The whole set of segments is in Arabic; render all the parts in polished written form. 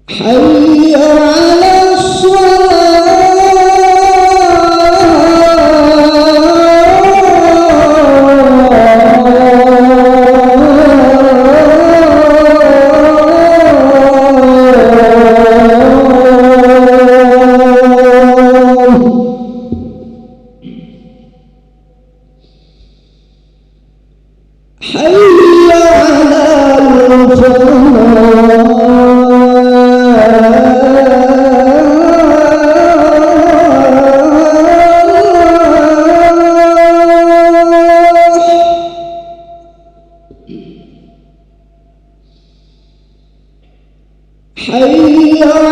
حي على حي على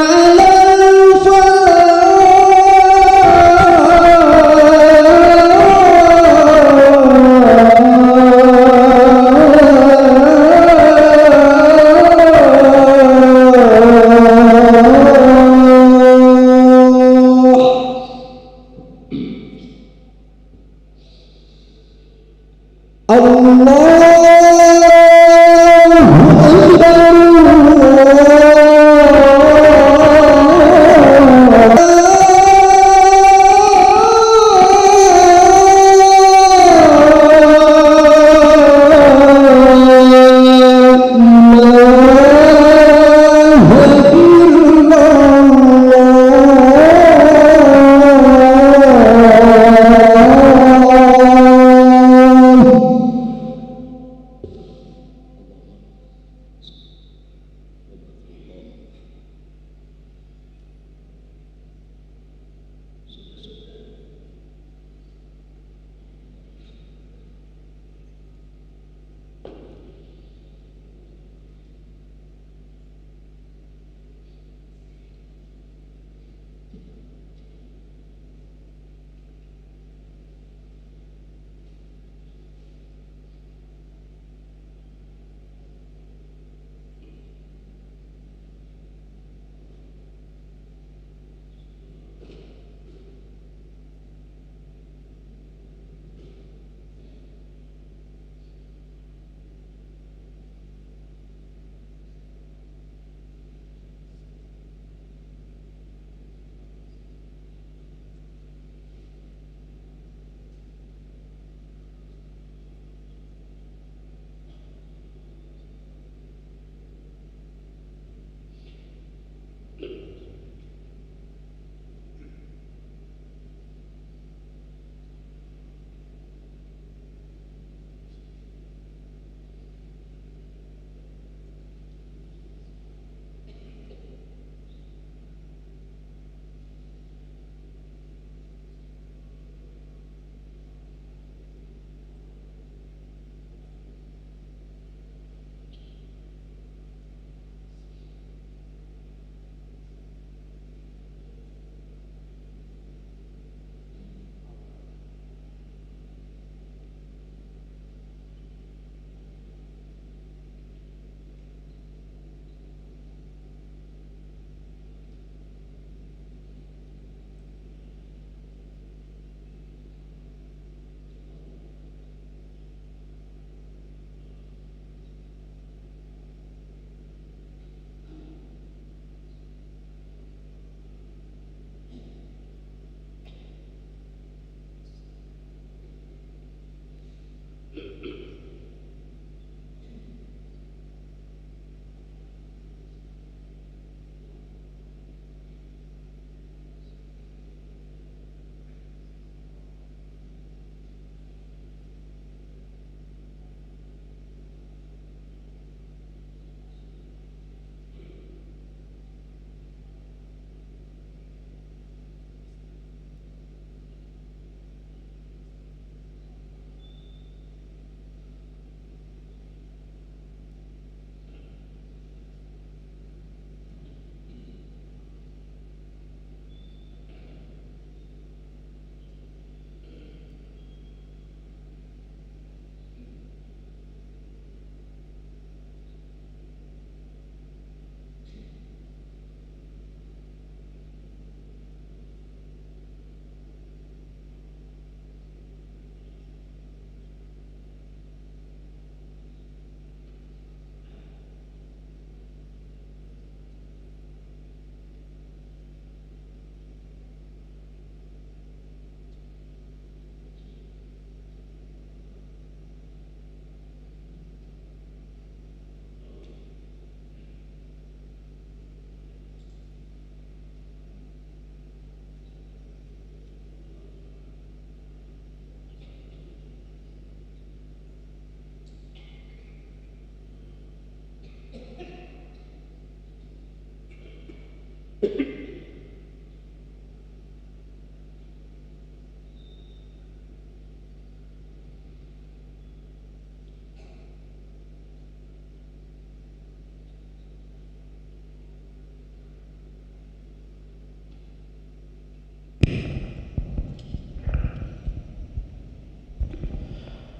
الله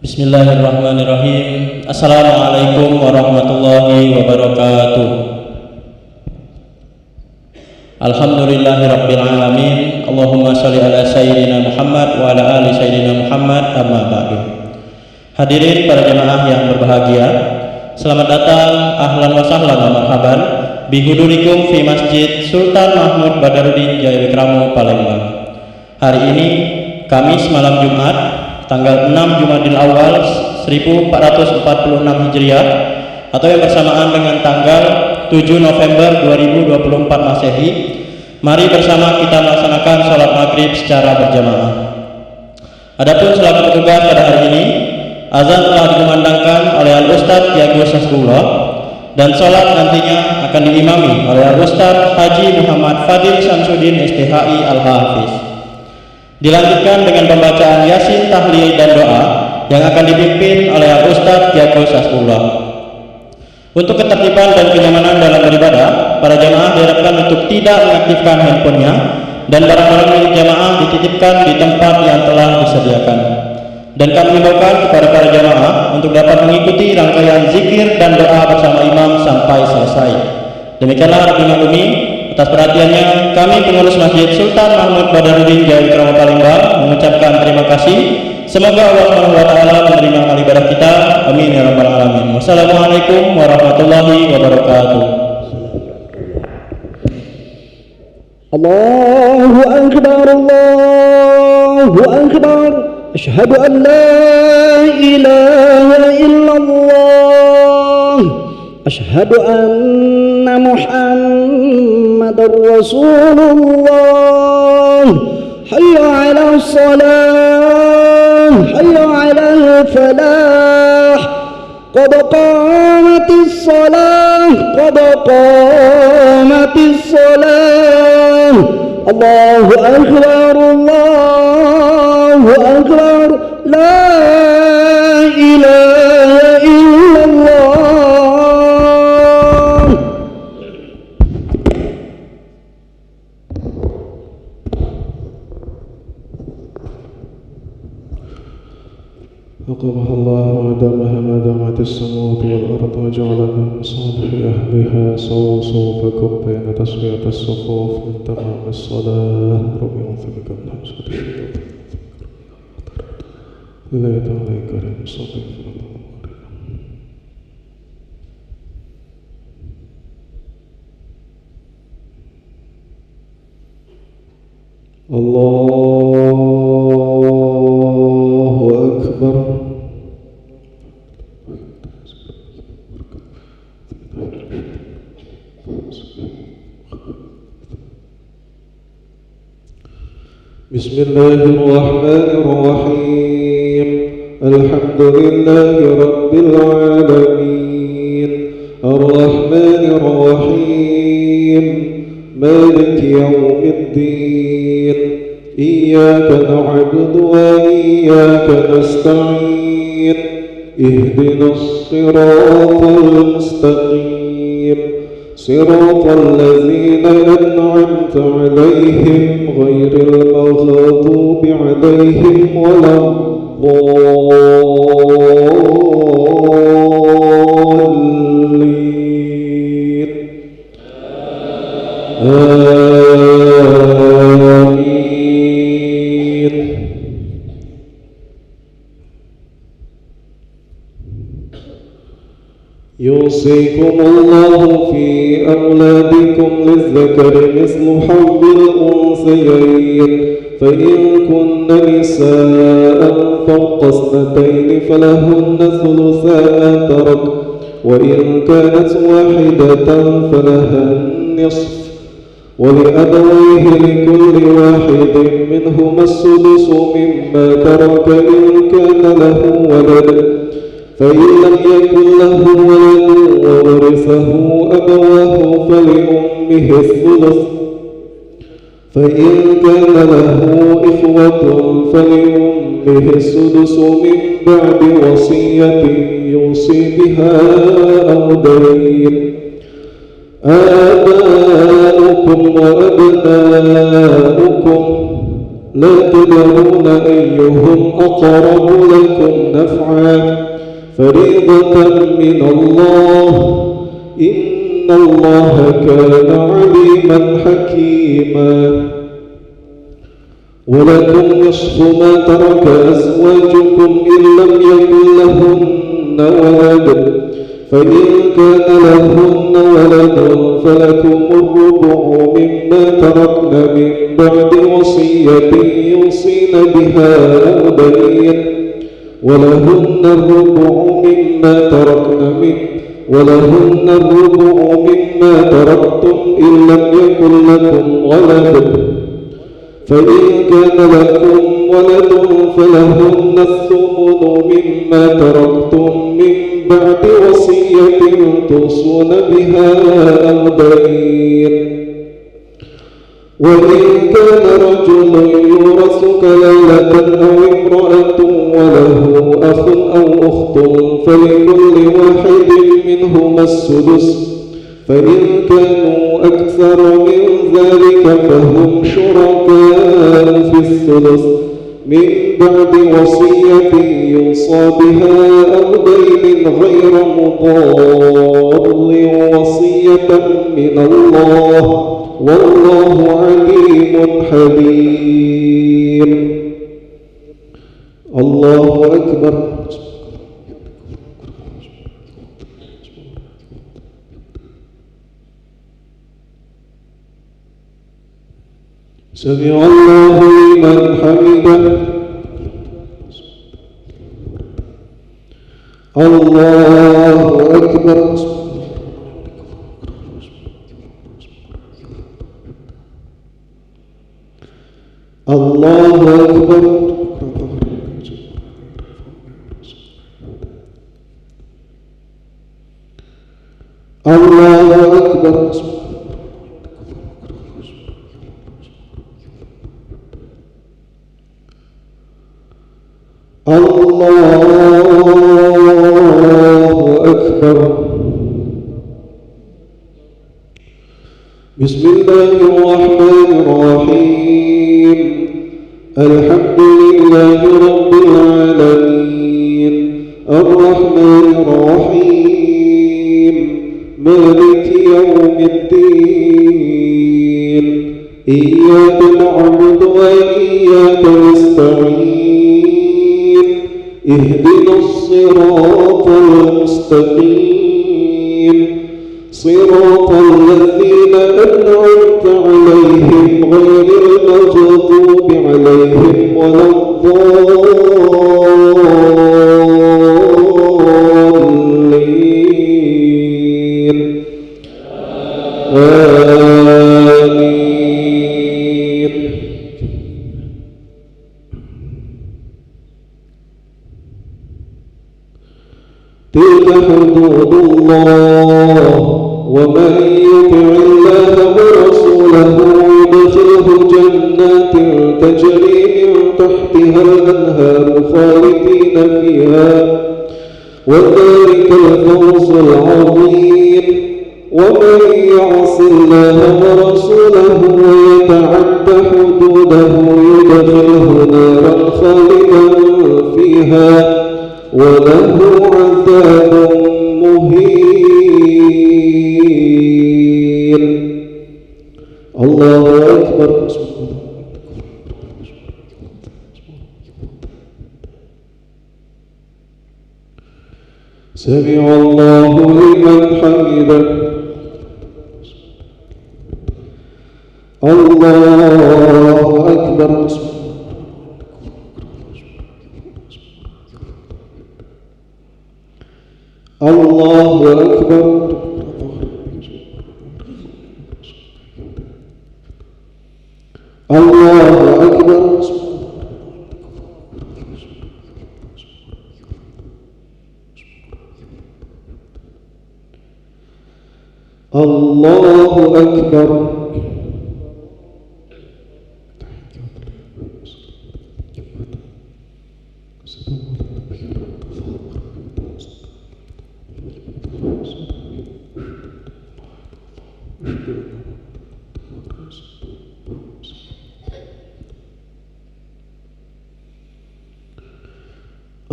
Bismillahirrahmanirrahim. Assalamualaikum warahmatullahi wabarakatuh. Alhamdulillahirabbil alamin. Allahumma shalli ala sayyidina Muhammad wa ala ali sayyidina Muhammad, amma ba'du. Hadirin para jemaah yang berbahagia, selamat datang, ahlan wa sahlan wa marhaban bihudurikum fi Masjid Sultan Mahmud Badarudin Jayawikramo, Palembang. Hari ini Kamis malam Jumat tanggal 6 Jumadil Awal 1446 Hijriah atau yang bersamaan dengan tanggal 7 November 2024 Masehi. Mari bersama kita melaksanakan sholat maghrib secara berjamaah. Adapun selaku petugas pada hari ini, azan telah dikumandangkan oleh Al-Ustadz Yagus Saskullah dan sholat nantinya akan diimami oleh Al-Ustadz Haji Muhammad Fadil Samsudin STHI Al-Hafiz. Dilanjutkan dengan pembacaan Yasin, tahlil, dan doa yang akan dipimpin oleh Al-Ustadz Yagus Saskullah. Untuk ketertiban dan kenyamanan dalam beribadah, para jamaah diharapkan untuk tidak mengaktifkan handphonenya dan barang-barang milik jamaah dititipkan di tempat yang telah disediakan. Dan kami himbaukan kepada para jamaah untuk dapat mengikuti rangkaian zikir dan doa bersama imam sampai selesai. Demikianlah Rabbi maklumi. Atas perhatiannya, kami pengurus Masjid Sultan Mahmud Badarudin Jayawikramo, Palembang mengucapkan terima kasih. Semoga Allah SWT menerima amal ibadah kita. Amin ya rabbal alamin. Wassalamualaikum warahmatullahi wabarakatuh. Allahu Akbar, Allahu Akbar. Asyhadu an la ilaha illallah. Asyhadu anna Muhammadar Rasulullah. Hayya 'alas salah, hayya 'alal falah. Qad qamatis salah, qad qamatis salah. Allahu akbar, Allahu akbar. La ilaha illallah. أقامها الله وأدامها ما دامت السماوات والأرض وجعلها من صالح أهلها صوفكم بين تسوية الصفوف من تمام الصلاة. ربي أنثبك من همسة الشيطان الليل عليك كريم صلي الله أكبر. بسم الله الرحمن الرحيم. الحمد لله رب العالمين الرحمن الرحيم مالك يوم الدين. إياك نعبد وإياك نستعين. اهدنا الصراط المستقيم صراط الذين أنعمت عليهم غير المغضوب عليهم ولا الضالين. آمين. يوصيكم الله في أولادكم للذكر مثل حظ الأنثيين. فإن كن نساء فوق اثنتين فلهن ثلثا ما ترك، وإن كانت واحدة فلها النصف، ولأبويه لكل واحد منهما السدس مما ترك إن كان له ولد. فإن لم يكن له ولد وورثه أبواه فلأمه الثلث فإن كان له إخوة فلأمه السدس من بعد وصية يوصي بها أو دين. آباؤكم وأبناؤكم لا تدرون أيهم أقرب لكم نفعا فريضة من الله إن الله كان عليما حكيما. ولكم نصف ما ترك أزواجكم إن لم يكن لهن ولد فإن كان لهن ولد فلكم الربع مما تركن من بعد وصية يوصين بها أو دين. ولهن الربع مما تركتم إن لم يكن لكم ولد فإن كان لكم ولد فلهن الثمن مما تركتم من بعد وصية توصون بها أو دين. وإن كان رجل يورث كلالة أو امرأة وله أخ أو أخت فلكل واحد منهما السدس فإن كانوا أكثر من ذلك فهم شركاء في الثلث من بعد وصية يوصى بها أو دين غير مضار وصية من الله والله عليم حليم. الله أكبر. سمع الله لمن حمده. الله أكبر. الله أكبر. الله أكبر. الله أكبر. بسم الله الرحمن الرحيم. الحمد لله رب العالمين الرحمن الرحيم مالك يوم الدين إياك نعبد وإياك نستعين اهدنا الصراط المستقيم صراط الذين أنعمت عليهم غير المغضوب عليهم ولا الضالين. آمين. تلك حدود الله ومن يطع الله ورسوله يدخله جنات تجري من تحتها الأنهار خالدين فيها وذلك الفوز العظيم. ومن يعص الله ورسوله ويتعد حدوده يدخله نارا خالدا فيها وله عذاب مهين. الله أكبر. سمع الله لمن حمده. الله أكبر. الله أكبر. الله أكبر. الله أكبر.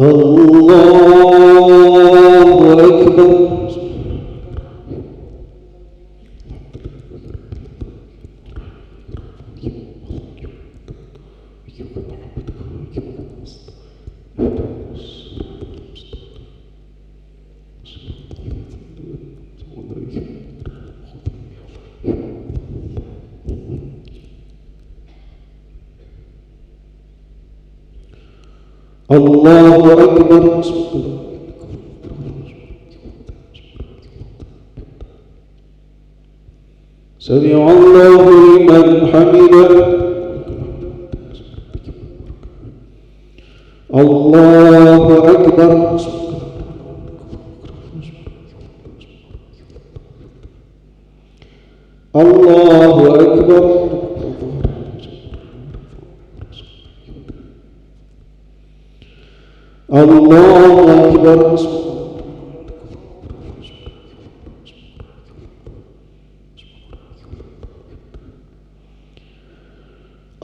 الله أكبر. الله أكبر. سمع الله لمن حمده. الله أكبر. الله أكبر. الله أكبر.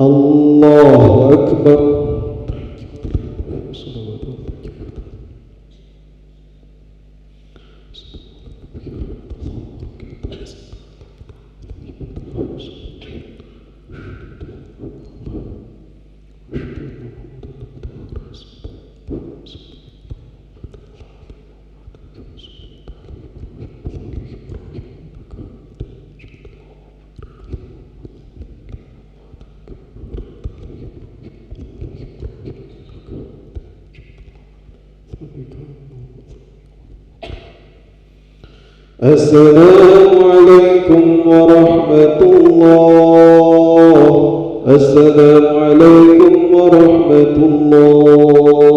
الله أكبر. السلام عليكم ورحمة الله. السلام عليكم ورحمة الله.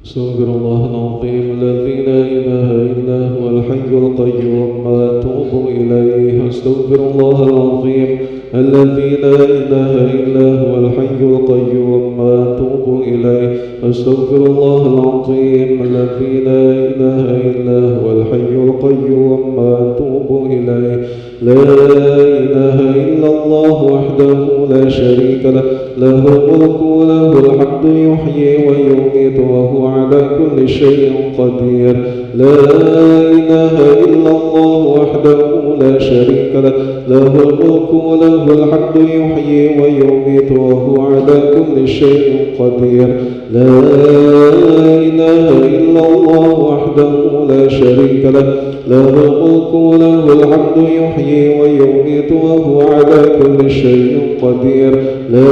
استغفر الله العظيم الذي لا إله إلا هو الحي القيوم وأتوب إليه. استغفر الله العظيم الذي لا إله إلا هو الحي القيوم وأتوب إليه. أستغفر الله العظيم الذي لا إله إلا هو الحي القيوم وأتوب إليه. لا إله إلا الله وحده لا شريك له، له الملك وله الحمد يحيي ويميت وهو على كل شيء قدير. لا إله إلا الله وحده لا شريك له، له الملك وله الحمد يحيي ويميت وهو على كل شيء قدير. لا إله إلا الله وحده لا شريك له، له الملك وله الحمد يحيي ويميت وهو على كل شيء قدير. لا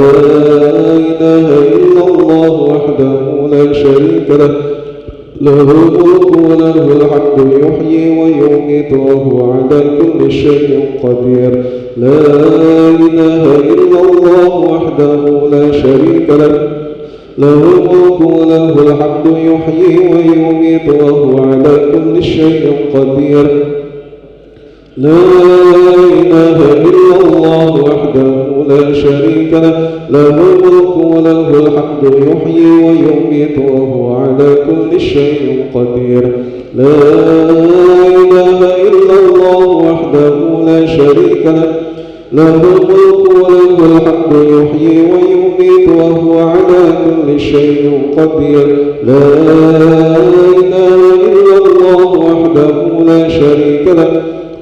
إله إلا الله وحده لا شريك له، له الملك وله الحمد يحيي ويميت وهو على كل شيء قدير. لا إله إلا الله وحده لا شريك له، له الملك وله الحمد يحيي ويميت وهو على كل شيء قدير. لا إله إلا الله وحده لا شريك له، له الملك وله الحمد يحيي ويميت وهو على كل شيء قدير. لا إله إلا الله وحده لا شريك له، له الملك وله الحمد يحيي ويميت وهو على كل شيء قدير. لا إله إلا الله وحده لا شريك له،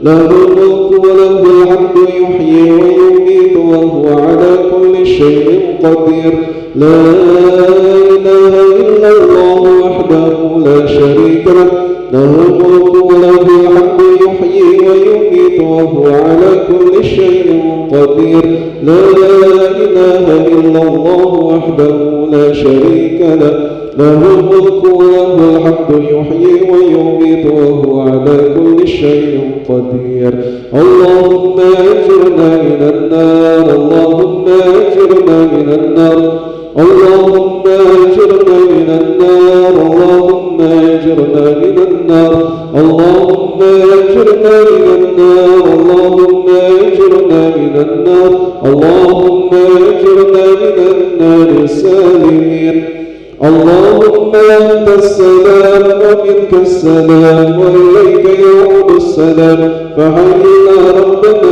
له الملك وله الحمد يحيي ويميت وهو على كل شيء قدير. لا إله إلا الله وحده لا شريك له، له الملك وله الحمد يحيي ويميت وهو على كل شيء قدير. لا إله إلا الله وحده لا شريك له، له الملك وله الحمد يحيي ويميت وهو على كل شيء قدير. اللهم أجرنا من النار، اللهم أجرنا من النار، اللهم أجرنا من النار، اللهم أجرنا من النار، اللهم أجرنا من النار، اللهم أجرنا من النار، اللهم أجرنا من النار سالمين. اللهم أنت السلام ومنك السلام وإليك يعود السلام، فحينا ربنا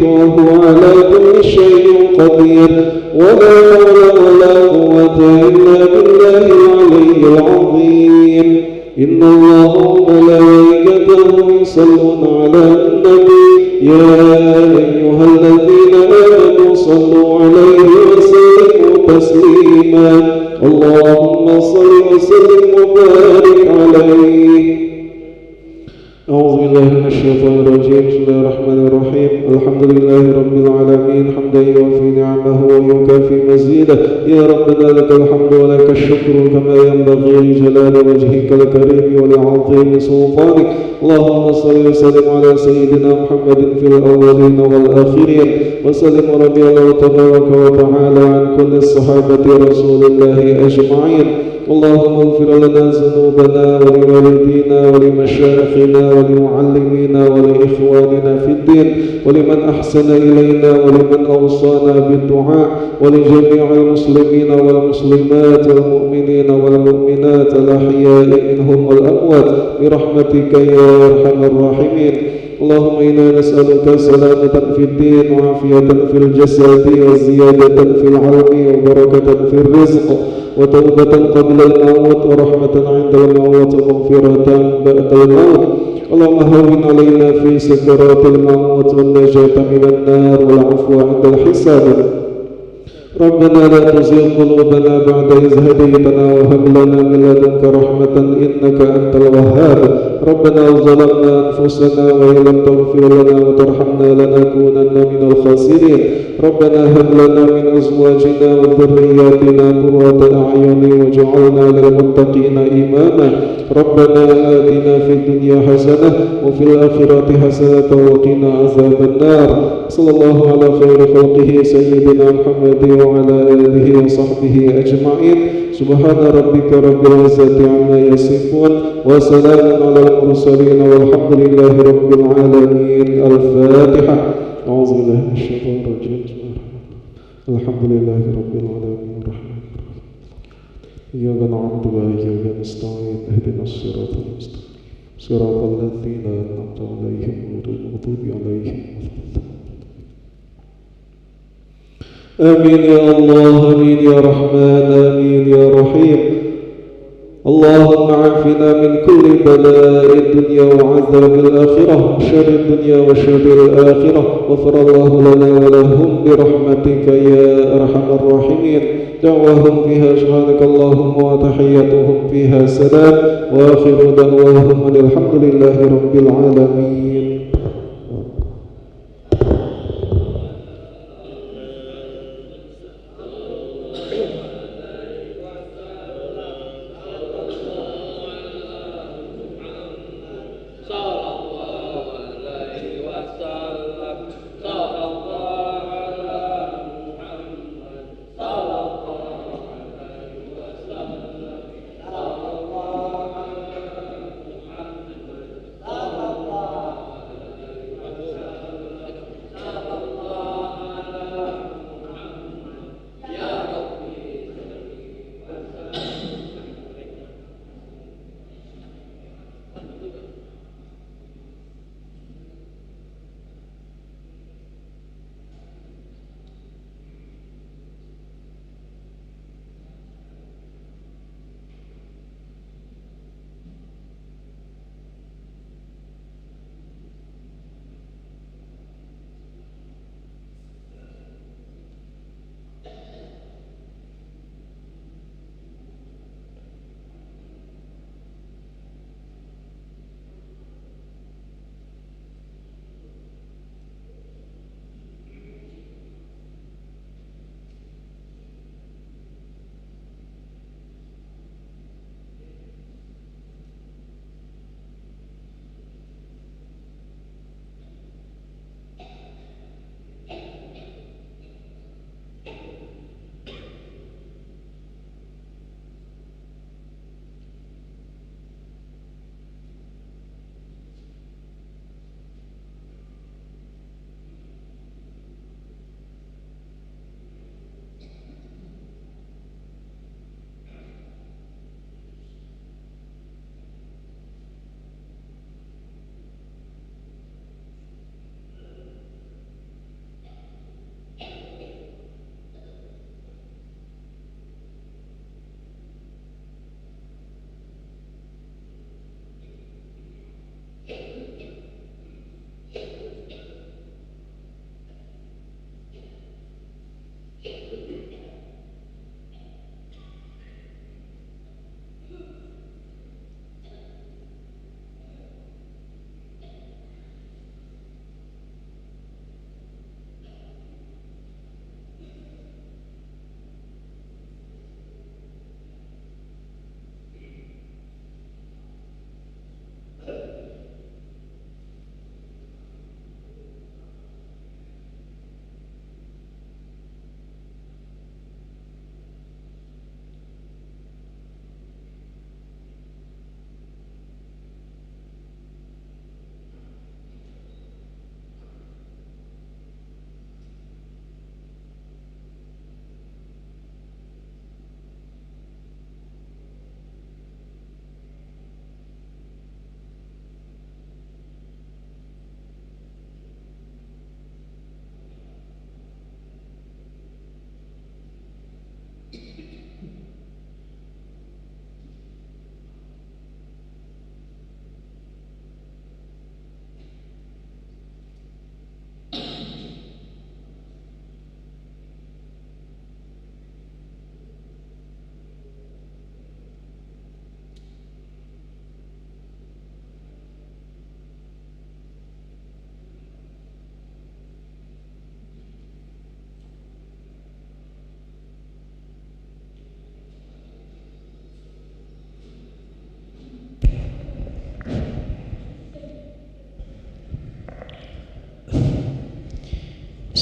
قدير ولا حول ولا قوة إلا بالله العلي العظيم إن الله وملائكته يصلون على النبي يا أيها الذين آمنوا صلوا عليه وسلموا تسليما اللهم صل وسلم وبارك عليه. أعوذ بالله من الشيطان الرجيم. بسم الله الرحمن الرحيم. الحمد لله رب العالمين حمدا يوفي نعمه ويكافي مزيده. يا ربنا لك الحمد ولك الشكر كما ينبغي لجلال وجهك الكريم ولعظيم سلطانك. اللهم صل وسلم على سيدنا محمد في الأولين والآخرين وسلم رضي الله تبارك وتعالى عن كل الصحابة رسول الله أجمعين. اللهم اغفر لنا ذنوبنا ولوالدينا ولمشايخنا ولمعلمينا ولإخواننا في الدين ولمن أحسن إلينا ولمن أوصانا بالدعاء ولجميع المسلمين والمسلمات والمؤمنين والمؤمنات الأحياء منهم والأموات برحمتك يا أرحم الراحمين. اللهم إنا نسألك سلامة في الدين وعافية في الجسد وزيادة في العلم وبركة في الرزق وتوبة قبل الموت ورحمة عند الموت ومغفرة بعد الموت. اللهم هون علينا في سكرات الموت والنجاة من النار والعفو عند الحساب. ربنا لا تزغ قلوبنا بعد إذ هديتنا وهب لنا من لدنك رحمة إنك أنت الوهاب. ربنا ظلمنا أنفسنا وإن لم تغفر لنا وترحمنا لنكونن من الخاسرين. ربنا هب لنا من أزواجنا وذرياتنا قرة أعين واجعلنا للمتقين إماما. ربنا آتنا في الدنيا حسنة وفي الآخرة حسنة وقنا عذاب النار. صلى الله على خير خلقه سيدنا محمد وعلى آله وصحبه أجمعين. سبحان ربك رب العزة عما يصفون وسلام على المرسلين والحمد لله رب العالمين. الفاتحة. أعوذ بالله من الشيطان الرجيم. الحمد لله رب العالمين الرحمن الرحيم إياك نعبد وإياك نستعين اهدنا الصراط المستقيم صراط الذين أنعمت عليهم غير المغضوب عليهم. آمين يا الله آمين يا رحمن آمين يا رحيم. اللهم عافنا من كل بلاء الدنيا وعذاب الآخرة شر الدنيا وشر الآخرة. غفر الله لنا ولهم برحمتك يا أرحم الراحمين. دعواهم فيها سبحانك اللهم وتحيتهم فيها سلام وآخر دعواهم أن الحمد لله رب العالمين.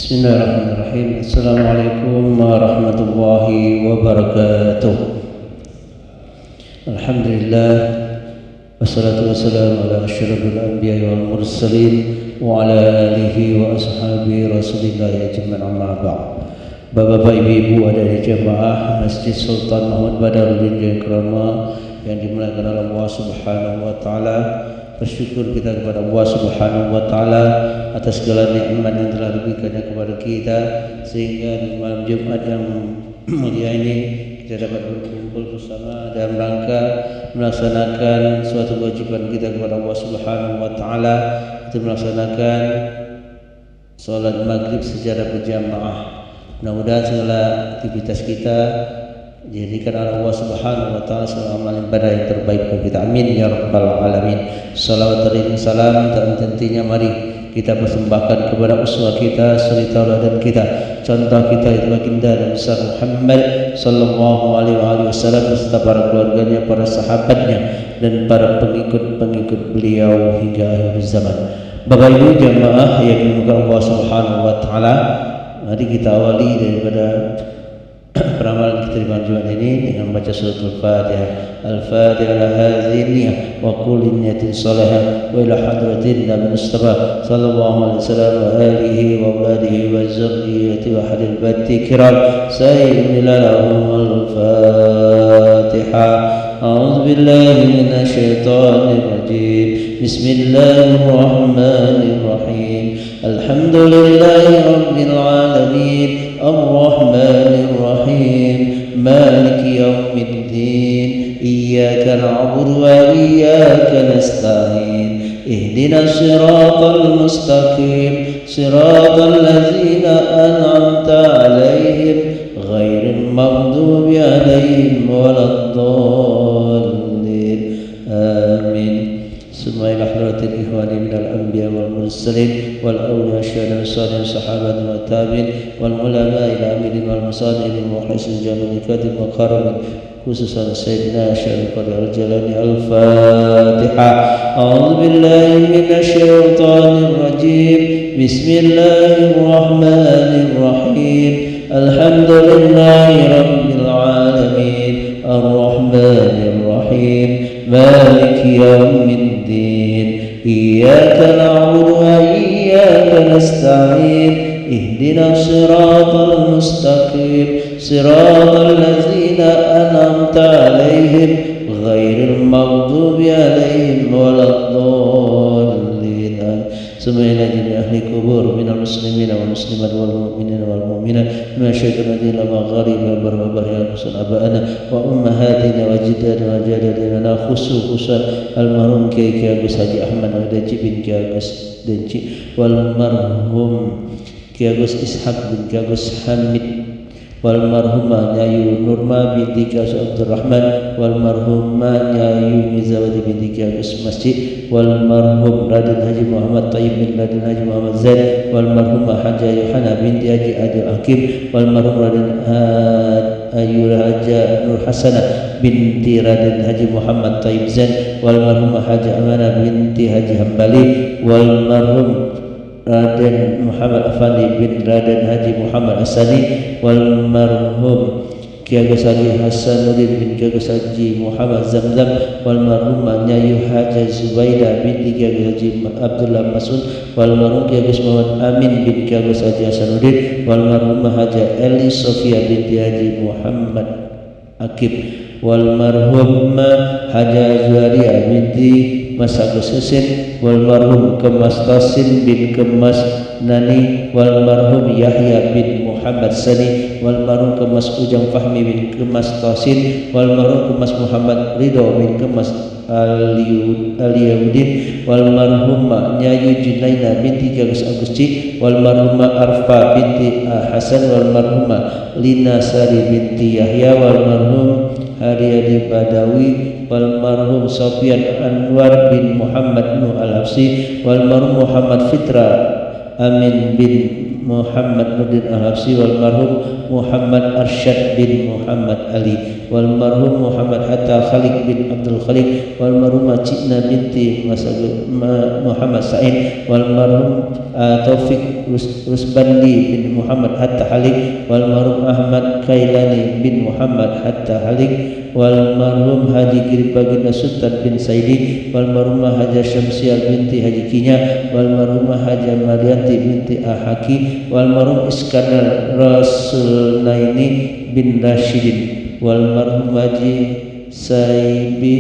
Bismillahirrahmanirrahim. Assalamualaikum warahmatullahi wabarakatuh. Alhamdulillah, wassalatu wassalamu ala asyrafil anbiya'i wal mursalin wa ala alihi wa ashabihi rasulillah ajma'in, amma ba'd. Bapak-bapak, ibu-ibu ada di jamaah Masjid Sultan Muhammad Badaruddin Jayakrama yang dimuliakan oleh Allah Subhanahu wa taala. Bersyukur kita kepada Allah Subhanahu wa taala atas segala nikmat yang telah diberikannya kepada kita, sehingga di malam Jumat yang mulia ini kita dapat berkumpul bersama dalam rangka melaksanakan suatu kewajiban kita kepada Allah Subhanahu wa taala, itu melaksanakan salat maghrib secara berjamaah. Mudah-mudahan segala aktivitas kita dijadikan oleh Allah Subhanahu wa taala sebagai amal ibadah yang terbaik bagi kita. Amin ya rabbal alamin. Salawat dan salam tak henti-hentinya mari kita persembahkan kepada uswah kita, suri tauladan kita, contoh kita itu baginda dan besar Muhammad sallallahu alaihi wasallam beserta para keluarganya, para sahabatnya dan para pengikut-pengikut beliau hingga akhir zaman. Bapak Ibu jamaah yang dimuliakan Allah Subhanahu wa taala, mari kita awali daripada peramalan kita di malam Jumat ini dengan membaca surat Al-Fatihah. Al-Fatihah ala hadhihi wa kulli niyatin salihah wa ila hadratin Nabi Mustafa sallallahu alaihi wasallam wa alihi wa auladihi wa zurriyyati wa hadil bati kiram sayyidina lahum al-Fatihah. A'udzu billahi minasy syaithanir rajim. Bismillahirrahmanirrahim. Alhamdulillahi rabbil alamin. الرحمن الرحيم مالك يوم الدين إياك نعبد وإياك نستعين اهدنا الصراط المستقيم صراط الذين أنعمت عليهم غير المغضوب عليهم ولا الضالين آمين. Semua ila hadratil ikhwani minal anbiya wal mursalin wal awliya syahada salihin sahabat wa tabi'in wal ulama ila amirin wal masanidin wa muhlisin jamin katim wa karamin, khususan Sayyidina Syarif al-Jalani. Al-Fatihah. A'udzu billahi minasy syaithanir rajim. Bismillahirrahmanirrahim. Alhamdulillahi rabbil alamin. Ar-Rahmanir Rahim. Maliki yaumiddin. Iyyaka na'budu wa iyyaka nasta'in. Ihdinas siratal mustaqim. Siratal ladzina an'amta 'alaihim ghairil maghdubi 'alaihim waladdallin. Semuanya jadi ahli kubur minal muslimin wal muslimat wal mu'minin wal mu'minat ma syaitan adil ma gharib wa barbar ya rasul abana wa ummahatina wa jiddana wa jadadina khususan almarhum Kiai Agus Haji Ahmad Wadaji bin Kiai Agus Denci wal marhum Kiai Agus Ishaq bin Kiai Agus Hamid wal marhumah Nyayu Nurma binti Kiai Abdurrahman wal marhumah Nyayu Mizawati binti Kiai Agus Masjid wal marhum Raden Haji Muhammad Tayyib bin Raden Haji Muhammad Zaid wal marhumah Haja Yohana binti Haji Adil Hakim wal marhum Raden Ayu Haja Nur Hasanah binti Raden Haji Muhammad Tayyib Zaid wal marhumah Haja Amanah binti Haji Hambali wal marhum Raden Muhammad Afandi bin Raden Haji Muhammad Asani wal marhum Kiai Agus Haji Hasanuddin bin Kiai Agus Haji Muhammad Zamzam wal marhumah Nyayu Haja Zubaidah binti Kiai Agus Haji Abdullah Mas'ud wal marhum Kiai Agus Muhammad Amin bin Kiai Agus Haji Hasanuddin wal marhumah Haja Eli Sofia binti Haji Muhammad Akib wal marhumah Haja Zuharia binti Mas Agus Husin wal marhum Kemas Tasin bin Kemas Nani wal marhum Yahya bin Muhammad Sani wal marhum Kemas Ujang Fahmi bin Kemas Tasin wal marhum Kemas Muhammad Ridho bin Kemas Aliyahudin wal marhum Nyayu Junaina binti Kiai Agusti wal marhum Arfa binti Hasan wal marhum Lina Sari binti Yahya wal marhum Haryadi Badawi wal marhum Sofyan Anwar bin Muhammad Nuh Al-Hafsi wal marhum Muhammad Fitra Amin bin Muhammad Nurdin Al-Habsyi wal marhum Muhammad Arsyad bin Muhammad Ali wal marhum Muhammad Hatta Khaliq bin Abdul Khaliq wal marhum Cina binti Muhammad Sa'id wal marhum Taufik Rusbandi bin Muhammad Hatta Khaliq wal marhum Ahmad Kailani bin Muhammad Hatta Khaliq wal marhum Haji Giri Baginda Sultan bin Saidi wal marhum Haji Syamsiah binti Haji Kinya wal marhum Haji Marianti binti Ahaki wal marhum Iskandar Rasulnaini bin Rashidin wal marhum Haji Saibi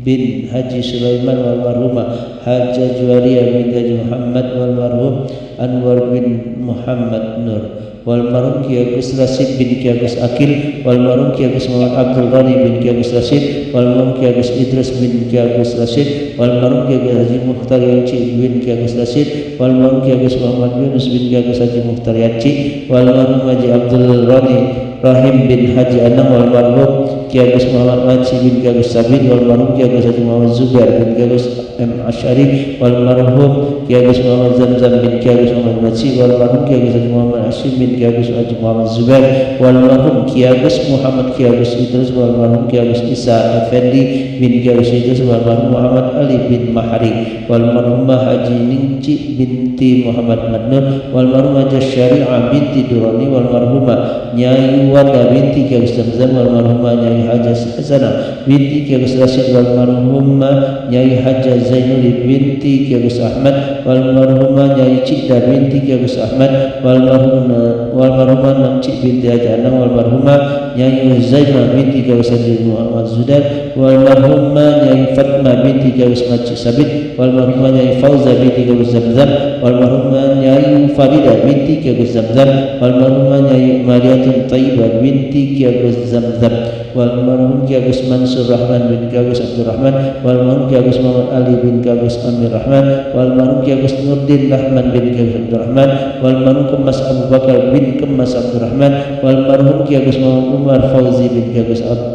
bin Haji Sulaiman wal marhumah Haji Juwaria bin Haji Muhammad wal marhum Anwar bin Muhammad Nur wal marhum Ki Agus Rashid bin Ki Agus Akil wal marhum Ki Agus Muhammad Abdul Ghani bin Ki Agus Rashid wal marhum Ki Agus Idris bin Ki Agus Rashid wal marhum Ki Agus Haji Mukhtar Yanci bin Ki Agus Rashid wal marhum Ki Agus Muhammad Yunus bin Ki Agus Haji Mukhtar Yanci wal marhum Haji Abdul Ghani Rahim bin Haji Anam wal marhum Ki Agus Muhammad Manci bin Ki Agus Sabit wal marhum Ki Agus Haji Muhammad Zubair bin Ki Agus M. Asyari wal marhum Ki Agus Muhammad Zamzam bin Ki Agus Muhammad Manci wal marhum Ki Agus Haji Muhammad Hashim bin Ki Agus Haji Muhammad Zubair wal marhum Ki Agus Muhammad Ki Agus Idris wal marhum Ki Agus Isa Effendi bin Ki Agus Idris wal marhum Muhammad Ali bin Mahari wal marhum Haji Ningci binti Muhammad Madnur wal marhum Haji Syari'ah binti Durani wal marhumah Nyai Wada binti Ki Agus Zamzam wal marhumah Nyai Haji Hasanah binti Ki Agus Rashid wal marhumah Nyai Haji Zainul binti Ki Agus Ahmad wal marhumah Nyai Cikda binti Ki Agus Ahmad wal marhumah Namcik binti Haji Anang wal marhumah Nyai Zainal binti Ki Agus Haji Muhammad Zudan wal marhumah Nyai Fatma binti Ki Agus Macik Sabit wal marhumah Nyai Fauza binti Ki Agus Zamzam wal marhumah Nyai Farida binti Ki Agus Zamzam wal marhumah Nyai Mariatin Taibah binti Ki Agus Zamzam wal marhum Ki Agus Mansur Rahman bin Ki Agus Abdul Rahman wal marhum Ki Agus Muhammad Ali bin Ki Agus Amir Rahman wal marhum Ki Agus Nurdin Rahman bin Ki Agus Abdul Rahman wal marhum Kemas Abu Bakar bin Kemas Abdul Rahman wal marhum Ki Agus Muhammad Umar Fauzi bin Ki Agus Abdul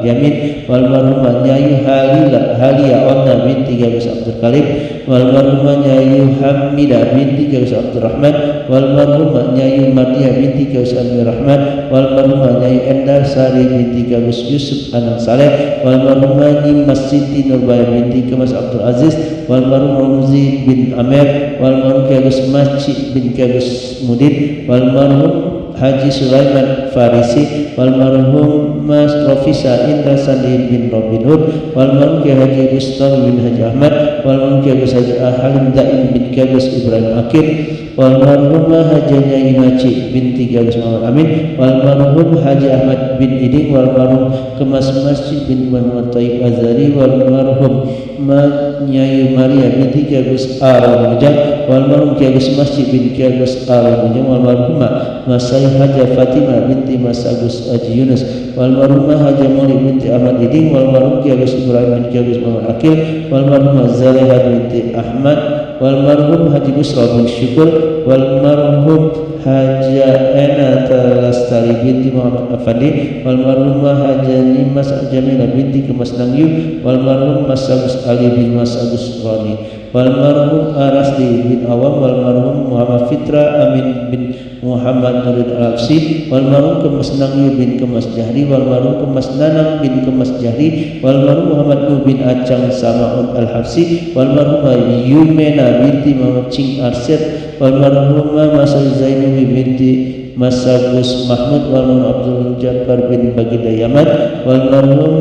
Yamin wal marhum Nyai Halia Ona binti Ki Agus Abdul Karim wal marhum Nyai Hamidah binti Ki Agus Abdul Rahman wal marhum Nyai Mardia binti Ki Agus Amir Rahman wal marhum Nyai Endar Sari binti Ki Agus Yusuf Anand Saleh wal marhum Nyai Masjidi Nurbaya binti Ki Mas Abdul Aziz wal marhum Ramzi bin Amir wal marhum Ki Agus Masjid bin Ki Agus Mudin wal marhum Haji Sulaiman Farisi wal marhum Mas Profisa Indra Salim bin Robin Hood wal marhum Ki Haji Bustami bin Haji Ahmad wal marhum Ki Agus Haji Halim Daim bin Ki Agus Ibrahim Akir wal marhum Haji Nyai Maci binti Ki Agus Muhammad Amin wal marhum Haji Ahmad bin Iding wal marhum Kemas Masjid bin Muhammad Taib Azari wal marhum Nyai Maria binti Ki Agus Al-Mujam wal marhum Ki Agus Masjid bin Ki Agus Al-Mujam wal marhum Masai Haja Fatimah binti Mas Agus Haji Yunus wal marhumah Haja Maulid binti Ahmad Iding wal marhum Ki Agus Ibrahim bin Ki Agus Muhammad Akil wal marhumah Zaleha binti Ahmad wal marhum Haji Busra bin Syukur wal marhum Haja Ena Lastari binti Muhammad Afandi wal marhumah Haja Nimas Jamila binti Kemas Nangyu wal marhum Mas Agus Ali bin Mas Agus Rani wal marhum Arasdi bin Awam wal marhum Muhammad Fitra Amin bin Muhammad Nurid Al-Habsyi wal marhum Kemas Nangyu bin Kemas Jahri wal marhum Kemas Nanang bin Kemas Jahri wal marhum Muhammad Nuh bin Acang Samaun Al-Habsyi wal marhum Yumena binti Muhammad Cing Arsyad wal marhum Masal Zainawi binti Mas Agus Mahmud wal marhum Abdul Jabbar bin Baginda Yaman wal marhum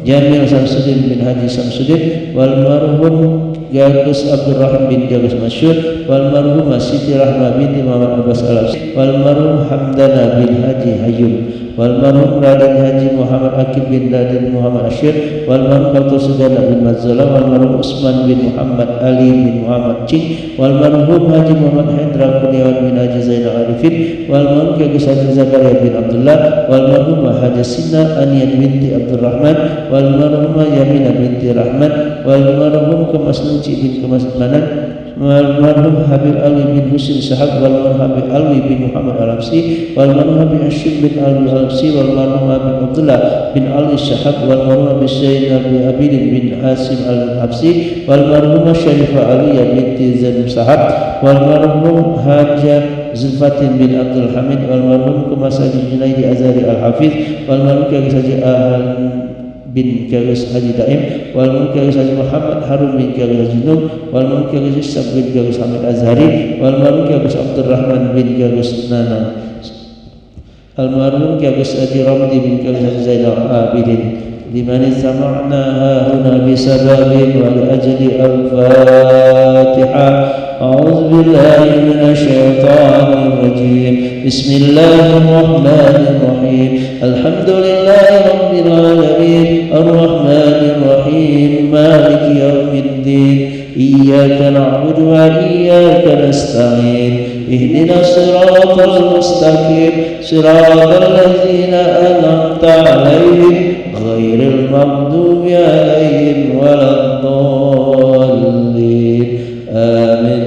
Jamil Samsudin bin Haji Samsudin wal marhum Gagus Abdul Rahim bin Gagus Masyur wal marhum Siti Rahmah binti Muhammad Abbas Al-Habsyi wal marhum Hamdana bin Haji Hayyum wal marhum Raden Haji Muhammad Akib bin Raden Muhammad Asyir wal marhum Dr. Sudana bin Mazzalah wal marhum Usman bin Muhammad Ali bin Muhammad Cing wal marhum Haji Muhammad Hendra Kurniawan bin Haji Zainal Arifin wal marhum Gagus Haji Zakaria bin Abdullah wal marhum Haji Sina Aniat binti Abdul Rahman wal marhum Yamina binti Rahman wal marhum Kemas Nuci bin Kemas Manan والمرحوم حبيب علوي بن حسين سحب والمرحوم حبيب علوي بن محمد الحبسي والمرحوم حبيب هاشم بن علوي الحبسي والمرحوم حبيب عبد الله بن علوي سحب والمرحوم حبيب سيد أبي عبيد بن حاسم الحبسي والمرحوم شريفة علي بنت زيد سحب والمرحوم حاجة زلفات بن عبد الحميد والمرحوم كمساج جنيد أزاري الحفيظ والمرحوم كمساج أهل بن كاغس حاجي دائم والمرحوم كاغس حاجي محمد هارون بن كاغس حاجي نوم والمرحوم كاغس سب بن كاغس حميد أزهري والمرحوم كاغس عبد الرحمن بن كاغس نانا المرحوم كاغس حاجي رمدي بن كاغس حاجي زين العابدين لمن سمعناها هنا بسبب ولأجل الفاتحة. أعوذ بالله من الشيطان الرجيم. بسم الله الرحمن الرحيم. الحمد لله رب العالمين الرحمن الرحيم مالك يوم الدين إياك نعبد وإياك نستعين اهدنا الصراط المستقيم صراط الذين أنعمت عليهم غير المغضوب عليهم ولا الضالين آمين.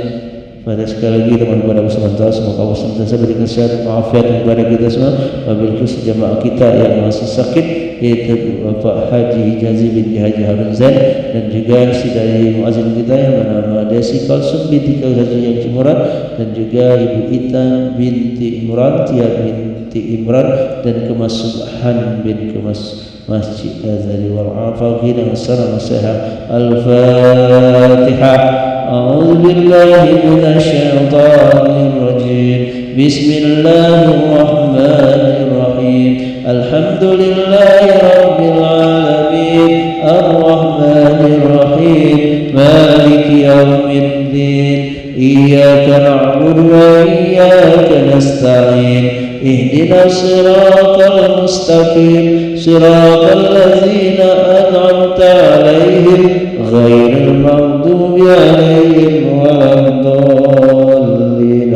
Pada sekali lagi teman kepada sementara semoga Allah senantiasa berikan sehat walafiat kepada kita semua, wabil khusus jamaah kita yang masih sakit yaitu Bapak Haji Hijazi binti Haji Harun Zain dan juga si dari muazzin kita yang bernama Desi Kalsum binti Haji yang Cimuran dan juga Ibu Ita binti Imran, Tia binti Imran dan Kemas Subhan bin Kemas Masjid Azali wal Afaqi dan salam sehat. Al-Fatihah. أعوذ بالله من الشيطان الرجيم. بسم الله الرحمن الرحيم. الحمد لله رب العالمين الرحمن الرحيم مالك يوم الدين إياك نعبد وإياك نستعين اهدنا الصراط المستقيم صراط الذين أنعمت عليهم غير المغضوب عليهم ولا الضالين.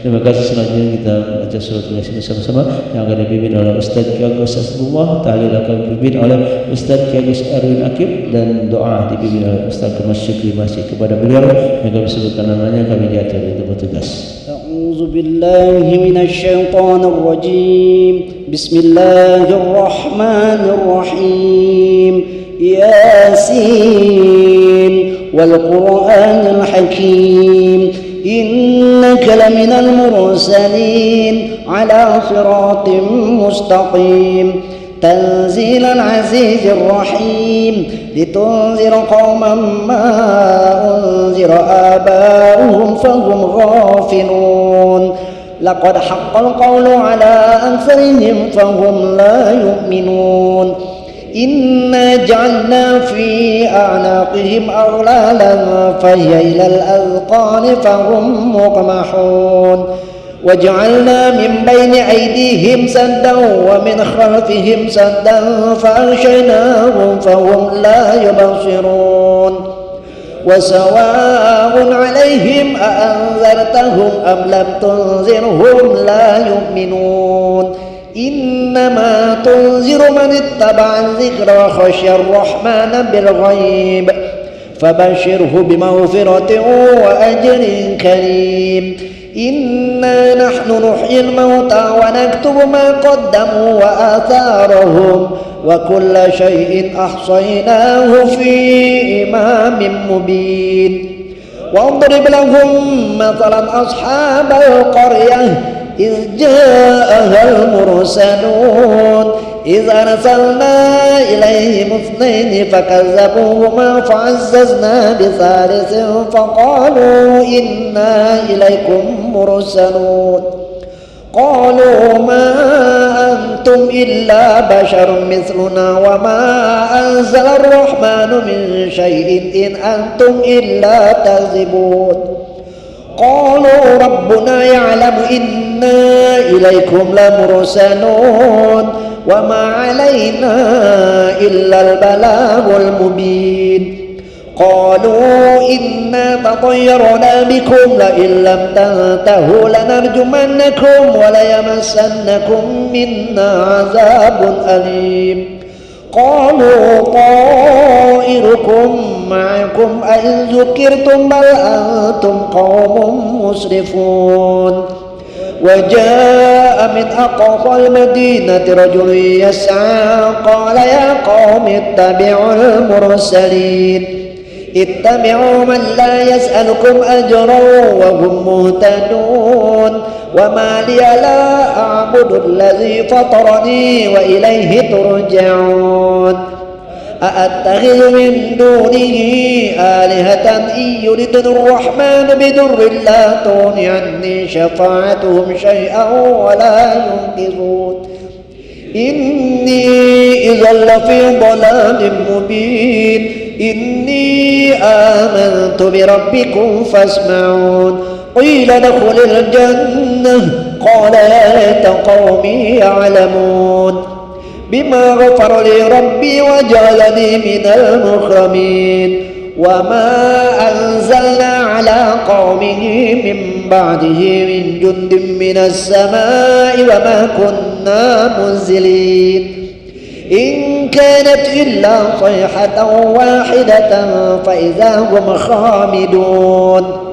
Terima kasih. Selanjutnya kita baca surat Yasin bersama-sama yang akan dipimpin oleh Ustaz Ki Agus Asbullah, tahlil akan dipimpin oleh Ustaz Ki Agus Arwin Akib dan doa dipimpin oleh Ustaz Kemas Syukri Masjid. Kepada beliau yang kami sebutkan namanya kami diatur untuk bertugas. أعوذ بالله من الشيطان الرجيم. بسم الله الرحمن الرحيم. ياسين والقرآن الحكيم إنك لمن المرسلين على صراط مستقيم تنزيل العزيز الرحيم لتنذر قوما ما أنذر آباؤهم فهم غافلون لقد حق القول على أكثرهم فهم لا يؤمنون إنا جعلنا في أعناقهم أغلالا فهي إلى الأذقان فهم مقمحون وجعلنا من بين أيديهم سدا ومن خلفهم سدا فأغشيناهم فهم لا يبصرون وسواء عليهم أأنذرتهم أم لم تنذرهم لا يؤمنون إنما تنذر من اتبع الذكر وخشي الرحمن بالغيب فبشره بمغفرة وأجر كريم إنا نحن نحيي الموتى ونكتب ما قدموا وآثارهم وكل شيء أحصيناه في إمام مبين واضرب لهم مثلا أصحاب القرية إذ جاءها المرسلون إذ أرسلنا إليهم اثنين فكذبوهما فعززنا بثالث فقالوا إنا إليكم مرسلون قالوا ما أنتم إلا بشر مثلنا وما أنزل الرحمن من شيء إن أنتم إلا تكذبون قالوا ربنا يعلم إنا إليكم لمرسلون وما علينا إلا البلاغ المبين قالوا إنا تطيرنا بكم لئن لم تنتهوا لنرجمنكم وليمسنكم منا عذاب أليم قالوا طائركم معكم أئن ذكرتم بل أنتم قوم مسرفون وجاء من أقصى المدينة رجل يسعى قال يا قوم اتبعوا المرسلين اتبعوا من لا يسألكم أجرا وهم مهتدون وما لي لا أعبد الذي فطرني وإليه ترجعون أأتخذ من دونه آلهة إن يردني الرحمن بضر لا تغن عني شفاعتهم شيئا ولا ينقذون إني إذا لفي ضلال مبين إني آمنت بربكم فاسمعون قيل ادخل الجنة قال يا ليت قومي يعلمون بما غفر لي ربي وجعلني من المكرمين وما أنزلنا على قومه من بعده من جند من السماء وما كنا منزلين إن كانت إلا صيحة واحدة فإذا هم خامدون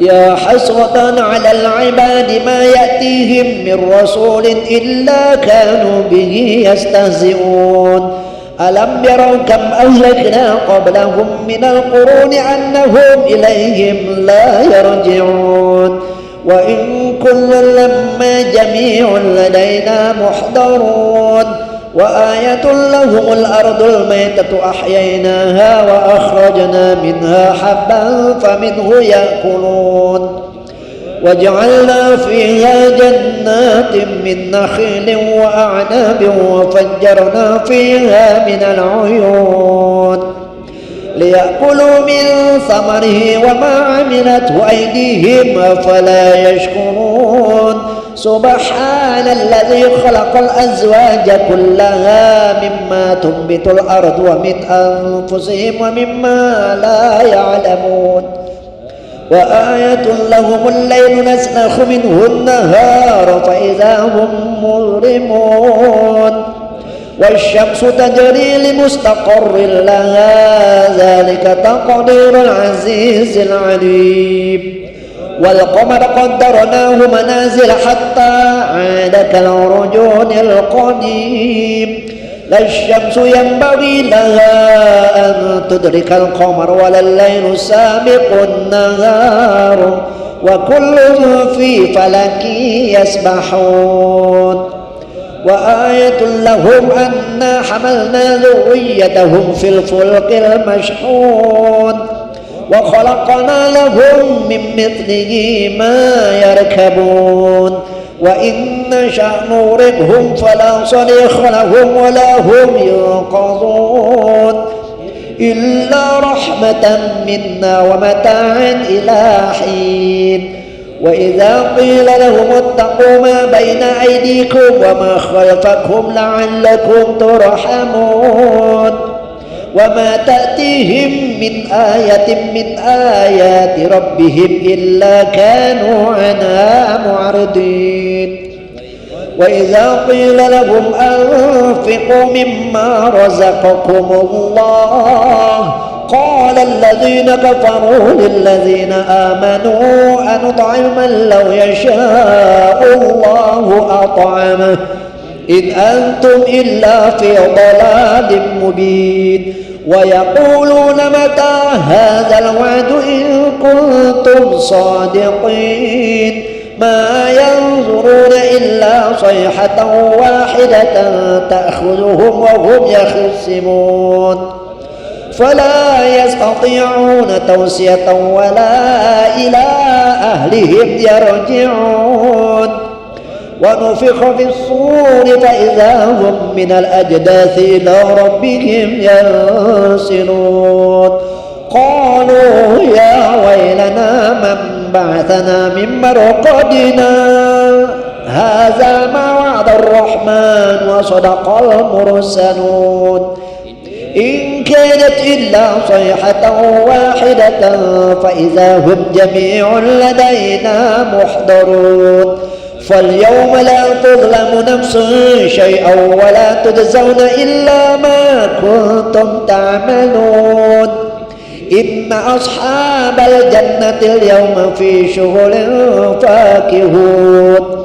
يا حسرة على العباد ما يأتيهم من رسول إلا كانوا به يستهزئون ألم يروا كم أهلكنا قبلهم من القرون أنهم إليهم لا يرجعون وإن كل لما جميع لدينا محضرون وآية لهم الأرض الميتة أحييناها وأخرجنا منها حبا فمنه يأكلون وجعلنا فيها جنات من نخيل وأعناب وفجرنا فيها من العيون ليأكلوا من ثمره وما عملته أيديهم أفلا يشكرون سبحان الذي خلق الأزواج كلها مما تنبت الأرض ومن أنفسهم ومما لا يعلمون وآية لهم الليل نسلخ منه النهار فإذا هم مظلمون والشمس تجري لمستقر لها ذلك تقدير العزيز العليم والقمر قدرناه منازل حتى عاد كالعرجون القديم لا الشمس ينبغي لها أن تدرك القمر ولا الليل سابق النهار وكل في فلك يسبحون وآية لهم أنا حملنا ذريتهم في الفلك المشحون وخلقنا لهم من مثله ما يركبون وإن نشأ نغرقهم فلا صريخ لهم ولا هم ينقذون إلا رحمة منا ومتاعا إلى حين وإذا قيل لهم اتقوا ما بين أيديكم وما خلفكم لعلكم ترحمون وما تأتيهم من آية من آيات ربهم إلا كانوا عنها معرضين وإذا قيل لهم أنفقوا مما رزقكم الله قال الذين كفروا للذين آمنوا أنطعم من لو يشاء الله أطعمه إن أنتم إلا في ضلال مبين ويقولون متى هذا الوعد إن كنتم صادقين ما ينظرون إلا صيحة واحدة تأخذهم وهم يخصمون فلا يستطيعون توصية ولا إلى أهلهم يرجعون ونفخ في الصور فإذا هم من الأجداث إلى ربهم ينسلون قالوا يا ويلنا من بعثنا من مرقدنا هذا ما وعد الرحمن وصدق المرسلون إن كانت إلا صيحة واحدة فإذا هم جميع لدينا محضرون فاليوم لا تظلم نفس شيئا ولا تجزون إلا ما كنتم تعملون إن أصحاب الجنة اليوم في شغل فاكهون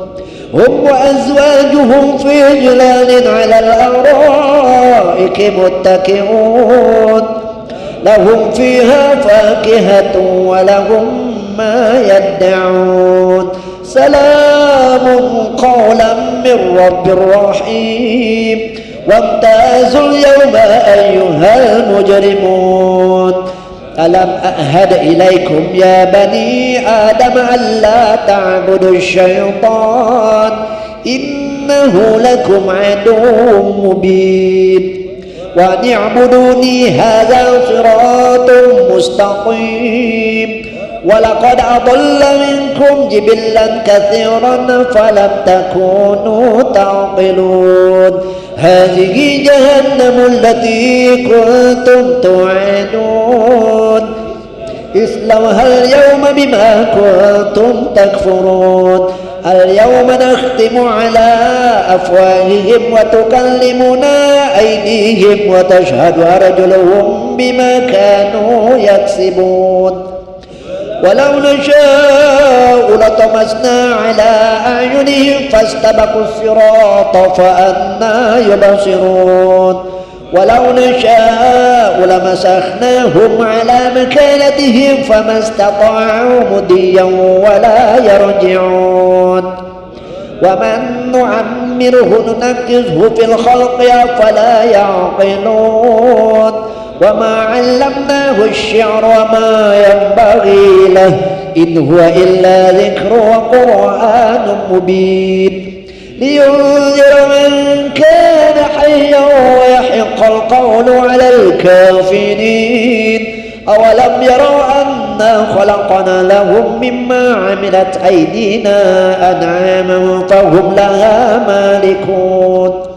هم وأزواجهم في جلال على الأرائك متكئون لهم فيها فاكهة ولهم ما يدعون سلام قولا من رب رحيم وامتازوا اليوم أيها المجرمون ألم أعهد إليكم يا بني آدم ألا تعبدوا الشيطان إنه لكم عدو مبين وأن اعبدوني هذا صراط مستقيم ولقد أضل منكم جبلا كثيرا فلم تكونوا تعقلون هذه جهنم التي كنتم توعدون اصلوها اليوم بما كنتم تكفرون اليوم نختم على أفواههم وتكلمنا أيديهم وتشهد أرجلهم بما كانوا يكسبون ولو نشاء لطمسنا على أعينهم فاستبقوا الصراط فأنى يبصرون ولو نشاء لمسخناهم على مكانتهم فما استطاعوا مضيا ولا يرجعون ومن نعمره ننكسه في الخلق أفلا يعقلون وما علمناه الشعر وما ينبغي له إن هو إلا ذكر وقرآن مبين لينذر من كان حيا ويحق القول على الكافرين أولم يروا أنا خلقنا لهم مما عملت أيدينا أنعاما فهم لها مالكون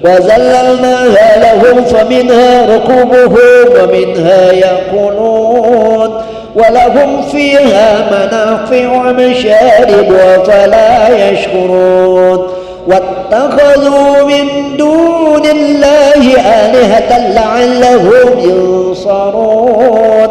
وذللناها لهم فمنها ركوبهم ومنها يأكلون ولهم فيها منافع ومشارب أفلا يشكرون واتخذوا من دون الله آلهة لعلهم ينصرون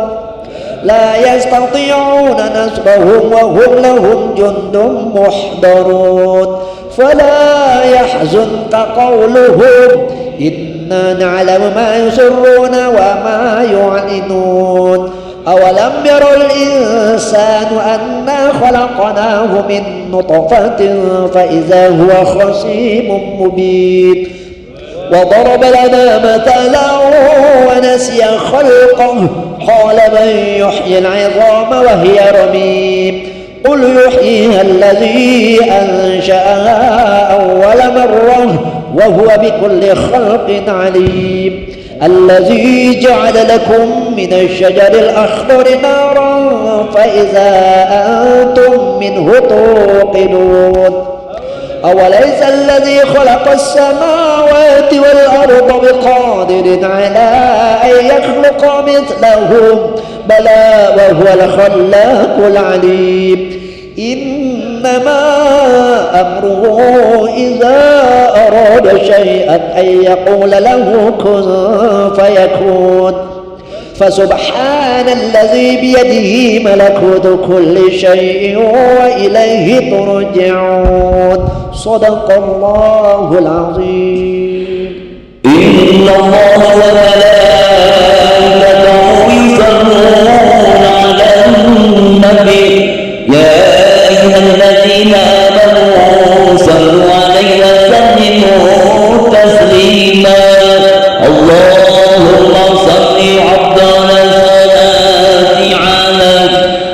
لا يستطيعون نصرهم وهم لهم جند محضرون فلا يحزنك قولهم إنا نعلم ما يسرون وما يعلنون أولم يروا الإنسان أنا خلقناه من نطفة فإذا هو خصيم مبين وضرب لنا مثلا ونسي خلقه قال من يحيي العظام وهي رميم قل يحييها الذي أنشأها أول مرة وهو بكل خلق عليم الذي جعل لكم من الشجر الأخضر نارا فإذا أنتم منه توقدون أوليس الذي خلق السماوات والأرض بقادر على أن يخلق مثلهم بلى وهو الخلاق العليم إنما أمره إذا أراد شيئا أن يقول له كن فيكون فسبحان الذي بيده ملكوت كل شيء وإليه ترجعون صدق الله العظيم. إن الله وملائكته يصلون على النبي يا أيها الذين آمنوا صلوا عليه وسلموا تسليما اللهم صل عبدنا الصلاة على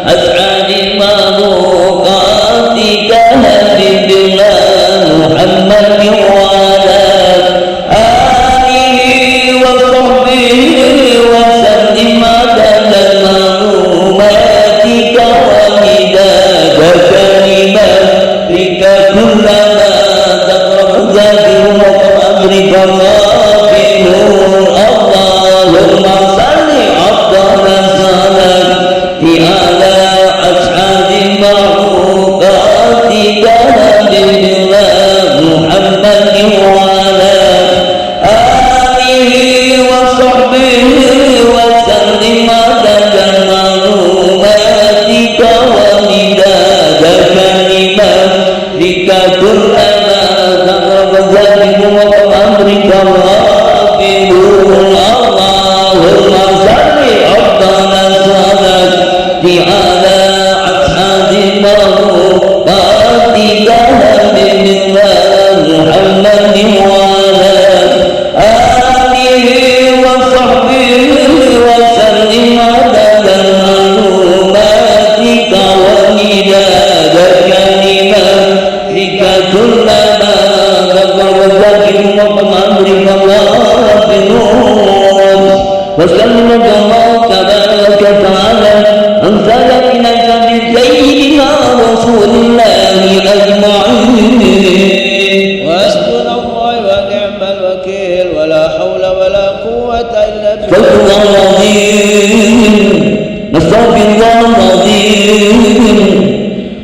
أسعد مخلوقاتك نبينا محمد وعلى آله وصحبه وسلم عدد معلوماتك ومداد كلماتك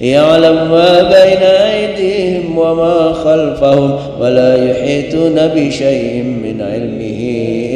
يعلم ما بين أيديهم وما خلفهم ولا يحيطون بشيء من علمه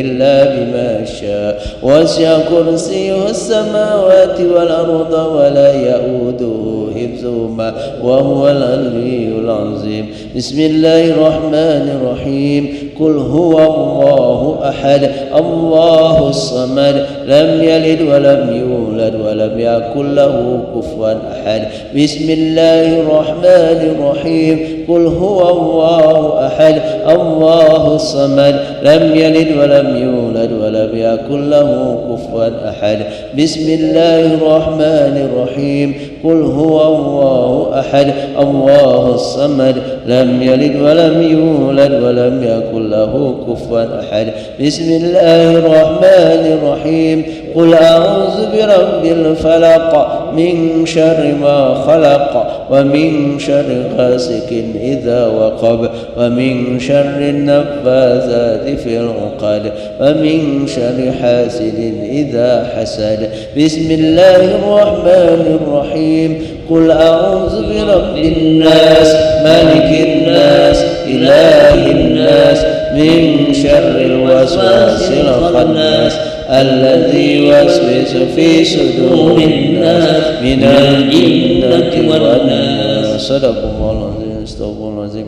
إلا بما شاء وسع كرسيه السماوات والأرض ولا يؤوده حفظهما وهو العلي العظيم. بسم الله الرحمن الرحيم. قل هو الله أحد الله الصمد لم يلد ولم يولد ولم يكن له كفوا أحد. بسم الله الرحمن الرحيم. قل هو الله أحد الله الصمد لم يلد ولم يولد ولم يكن له كفوا أحد. بسم الله الرحمن الرحيم. قل هو الله أحد الله الصمد لم يلد ولم يولد ولم يكن له كفوا أحد. بسم الله الرحمن الرحيم. قل أعوذ برب الفلق من شر ما خلق ومن شر غاسق إذا وقب ومن شر النفاثات في العقد ومن شر حاسد إذا حسد. بسم الله الرحمن الرحيم. قل أعوذ برب الناس ملك الناس إله الناس من شر الوسواس الخناس الذي يوسوس في صدور الناس من الجنة والناس. صدق الله العظيم. استغفر الله العظيم.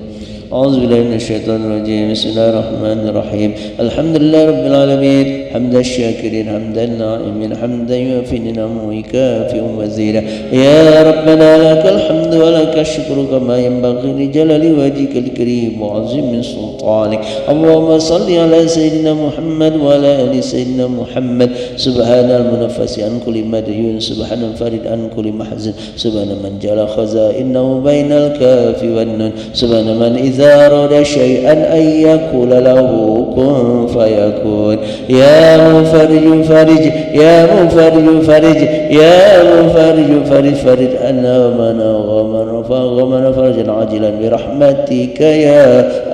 أعوذ بالله من الشيطان الرجيم. بسم الله الرحمن الرحيم. الحمد لله رب العالمين حمد الشاكرين حمد الناعمين حمدا يوفي نعمه ويكافئ مزيدا. يا ربنا لك الحمد ولك الشكر كما ينبغي لجلال وجهك الكريم وعظيم سلطانك. اللهم صل على سيدنا محمد وعلى آل سيدنا محمد. سبحان المنفس عن كل مديون سبحان الفارد عن كل محزن سبحان من جعل خزائنه بين الكاف والنون سبحان من إذا أراد شيئا أن يقول له كن فيكون. يا مفرج فرج يا مفرج فرج يا مفرج فرج فرج أنا ومن فرجا عاجلا برحمتك يا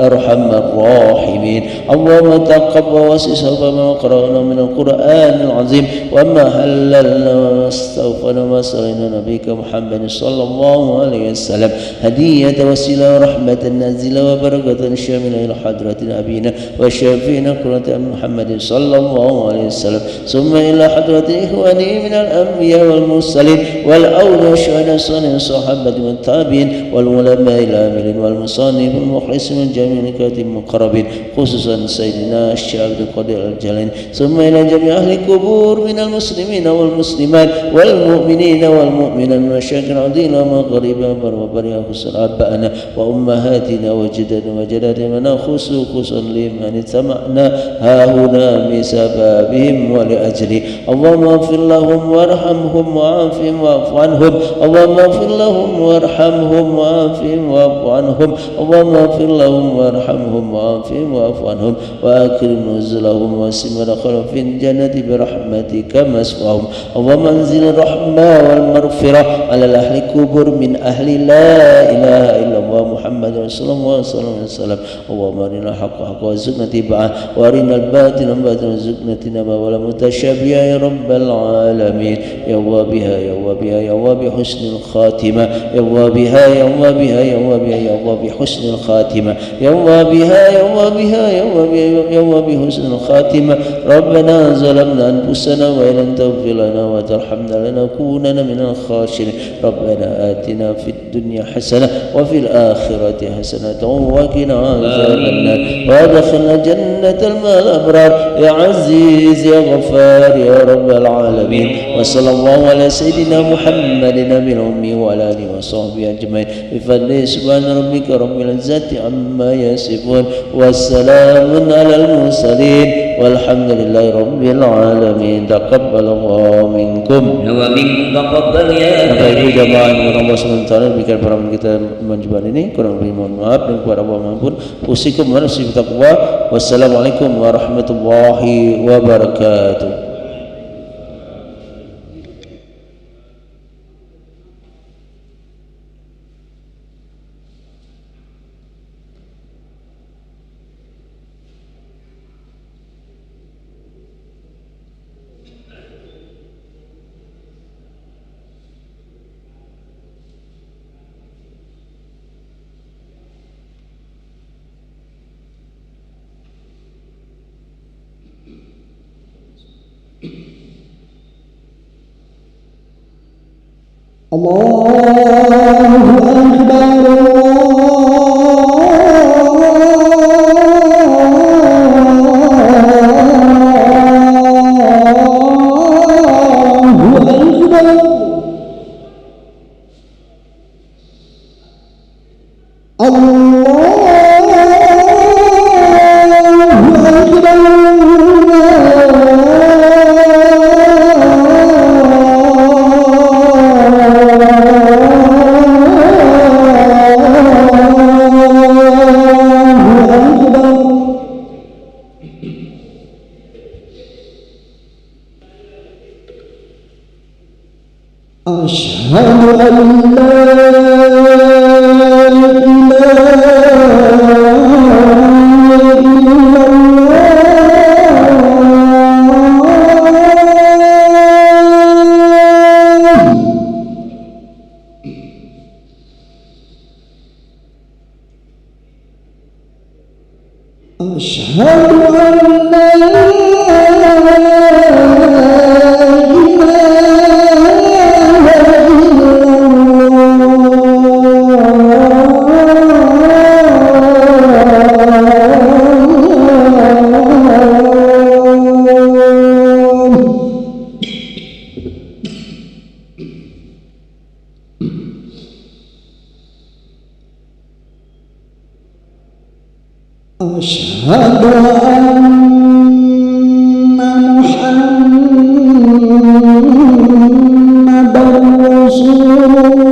أرحم الراحمين. اللهم تقبل واسع ما قرأنا من القرآن العظيم وما هللنا وما استغفرنا وما صلينا نبيك محمد صلى الله عليه وسلم هدية وسيلة ورحمة نازلة وبركة شاملة إلى حضرة أبينا وشافينا قرة محمد صلى الله عليه وسلم ثم إلى حضرة إخوانه من الأنبياء والمرسلين والأولياء والشهداء والصالحين الصحابة والتابعين والعلماء العاملين والمصنفين المخلصين والجميع الكاتب المقربين خصوصا سيدنا الشيخ عبد القادر الجيلاني ثم إلى جميع أهل القبور من المسلمين والمسلمات والمؤمنين والمؤمنات من المشايخ العظيم ومغاربنا وبريا خصوصا آبائنا وأمهاتنا وجدنا وجداتنا خصوصا لمن اتبعنا هاهنا بسببهم ولأجله. اللهم اغفر لهم وارحمهم وعافهم واعف عنهم. اللهم اغفر لهم وارحمهم وعافهم واعف عنهم. اللهم اغفر لهم وارحمهم وعافهم واعف عنهم وأكرم نزلهم واسم دخلهم في الجنة برحمتك مسواهم. اللهم انزل الرحمة والمغفرة على أهل القبور من أهل لا إله إلا الله محمد رسول الله صلى الله عليه وسلم. اللهم أرنا الحق حقا وارزقنا اتباعه وأرنا الباطل باطلا وارزقنا اجتنابه ولا متشابه يا رب العالمين. يا الله بها يا الله بها يا الله بحسن الخاتمة يا الله بها يا الله بها يا الله بها يا الله بحسن الخاتمة يا الله بها يا الله بها يا الله بها يا الله بحسن الخاتمة. ربنا ظلمنا أنفسنا وإن لم تغفر لنا وترحمنا لنكونن من الخاسرين. ربنا آتنا في الدنيا حسنة وفي الآخرة حسنة وقنا عذاب النار وادخلنا جنة المال الأبرار يا عزيز يا غفار يا رب العالمين. وصلى الله على سيدنا محمد نبي الأمي وعلى آله وصحبه أجمعين بفضل سبحان ربك رب العزة عما يصفون والسلام على المرسلين والحمد لله رب العالمين. تقبل الله منكم ومنكم تقبل يا Bapak Ibu jamaah Allah SWT berikan para kita menjumpai ini kurang lebih mohon maaf dan kepada Allah maupun usikum wa nafsi bitaqwa. Wassalamualaikum warahmatullahi wabarakatuh. أشهد أن لا أشهد أن محمدًا رسول الله.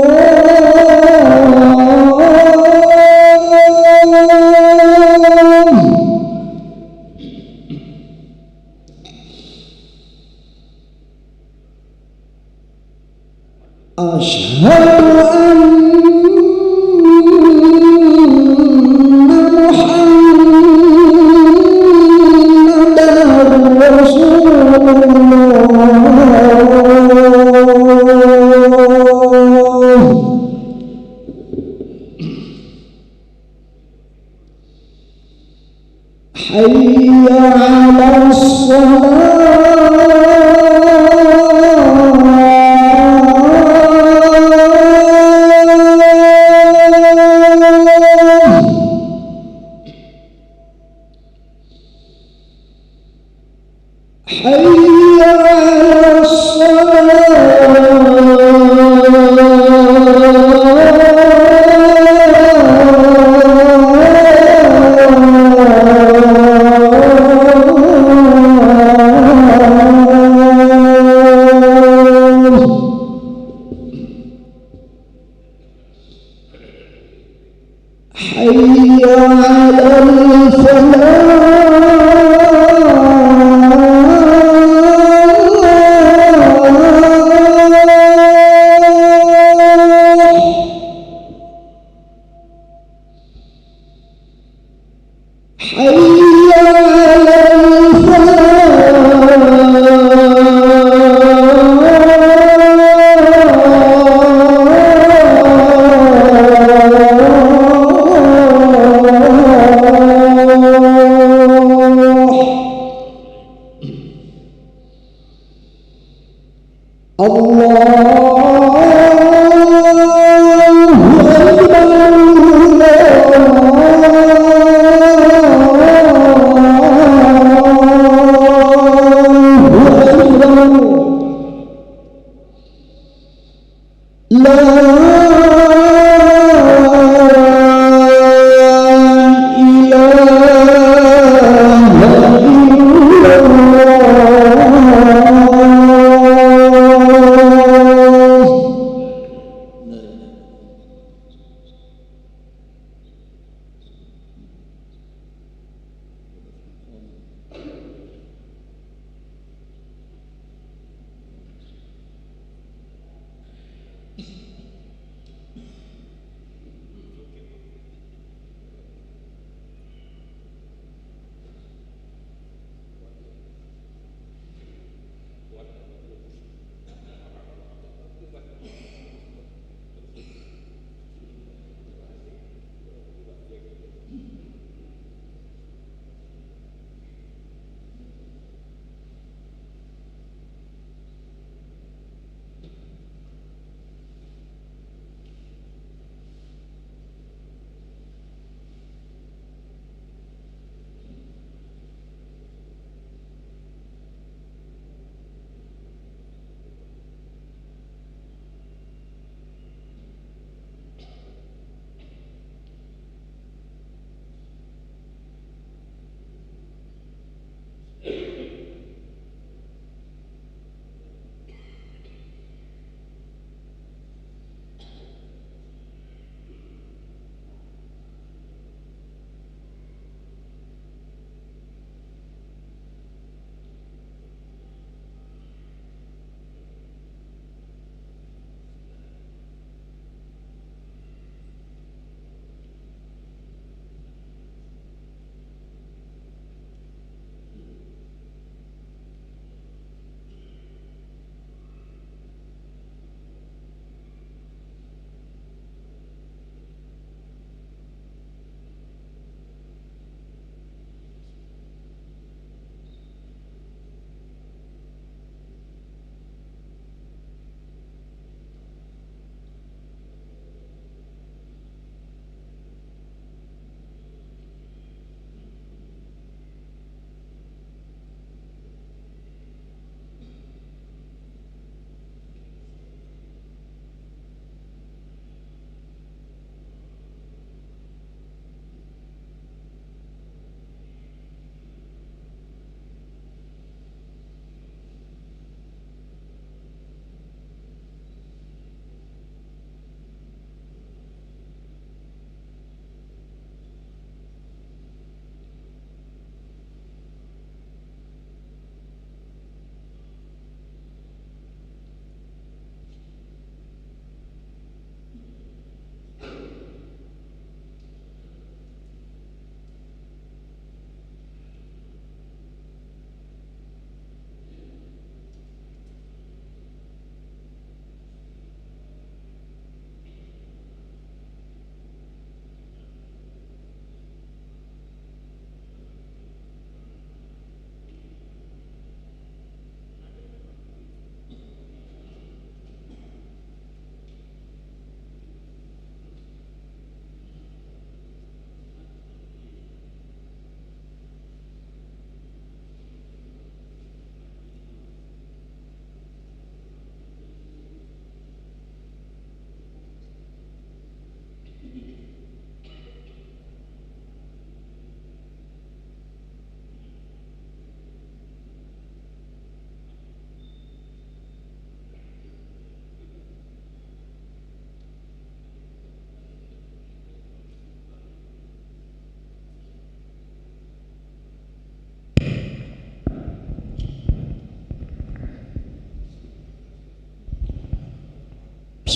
أشهد حي على الله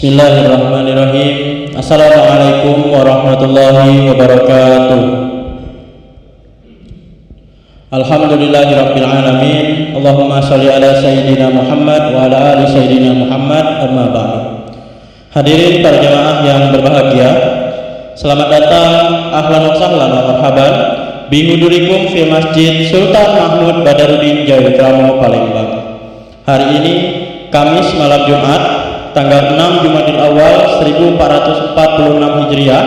Bismillahirrahmanirrahim. Assalamualaikum warahmatullahi wabarakatuh. Alhamdulillahirabbil alamin. Allahumma shalli ala sayyidina Muhammad wa ala ali sayyidina Muhammad, amma ba'du. Hadirin para jamaah yang berbahagia, selamat datang, ahlan wa sahlan wa marhaban bihudurikum fi Masjid Sultan Mahmud Badaruddin Jayawikrama Palembang. Hari ini Kamis malam Jumat tanggal 6 Jumadil Awal 1446 Hijriah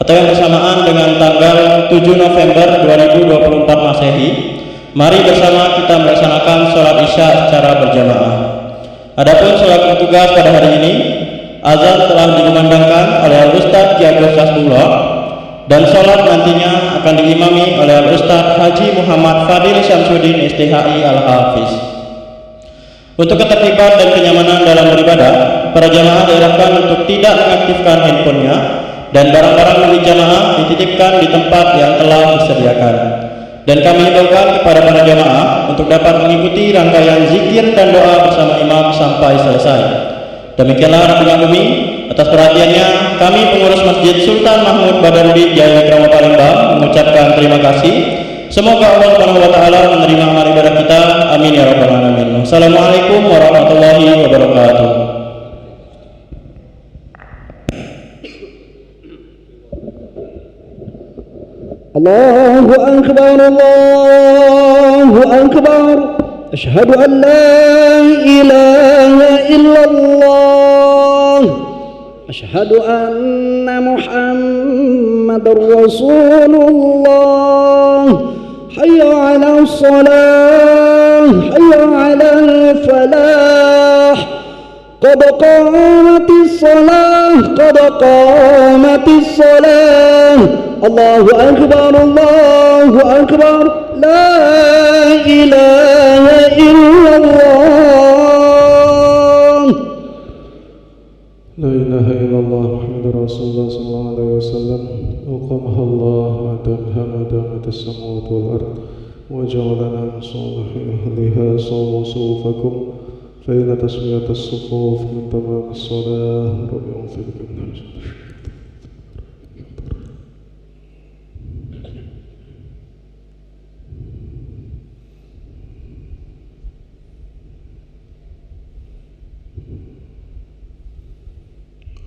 atau yang bersamaan dengan tanggal 7 November 2024 Masehi. Mari bersama kita melaksanakan sholat Isya secara berjamaah. Adapun sholat bertugas pada hari ini, azan telah dikumandangkan oleh Al-Ustadz Ki Ageng Sasbullah dan sholat nantinya akan diimami oleh Al-Ustadz Haji Muhammad Fadil Syamsuddin STHI Al-Hafiz. Untuk ketertiban dan kenyamanan dalam beribadah, para jamaah diarahkan untuk tidak mengaktifkan handphonenya dan barang-barang milik jamaah dititipkan di tempat yang telah disediakan. Dan kami himbaukan kepada para jamaah untuk dapat mengikuti rangkaian zikir dan doa bersama imam sampai selesai. Demikianlah Rabbul Alamin. Atas perhatiannya, kami pengurus Masjid Sultan Mahmud Badaruddin Jayawikrama Palembang mengucapkan terima kasih. Semoga Allah Subhanahu wa taala menerima amal ibadah kita. Amin ya rabbal alamin. Assalamualaikum warahmatullahi wabarakatuh. Allahu akbar, Allahu akbar. Asyhadu an la ilaha illallah. Asyhadu anna Muhammadar Rasulullah. Hayya 'alas shalah, hayya 'alal falah. Qad qamatis shalah, qad qamatis shalah. Allahu akbar, Allahu akbar. La ilaha illallah. La ilaha illallah Muhammadur Rasulullah sallallahu alaihi wasallam. Aqamahallah wa tamhama damat as-samawati wal ard wa ja'alana min salihi ahliha sawsufakum fa inna taswiyat as-sufuf min tamam as-salah rabbi anfirkum.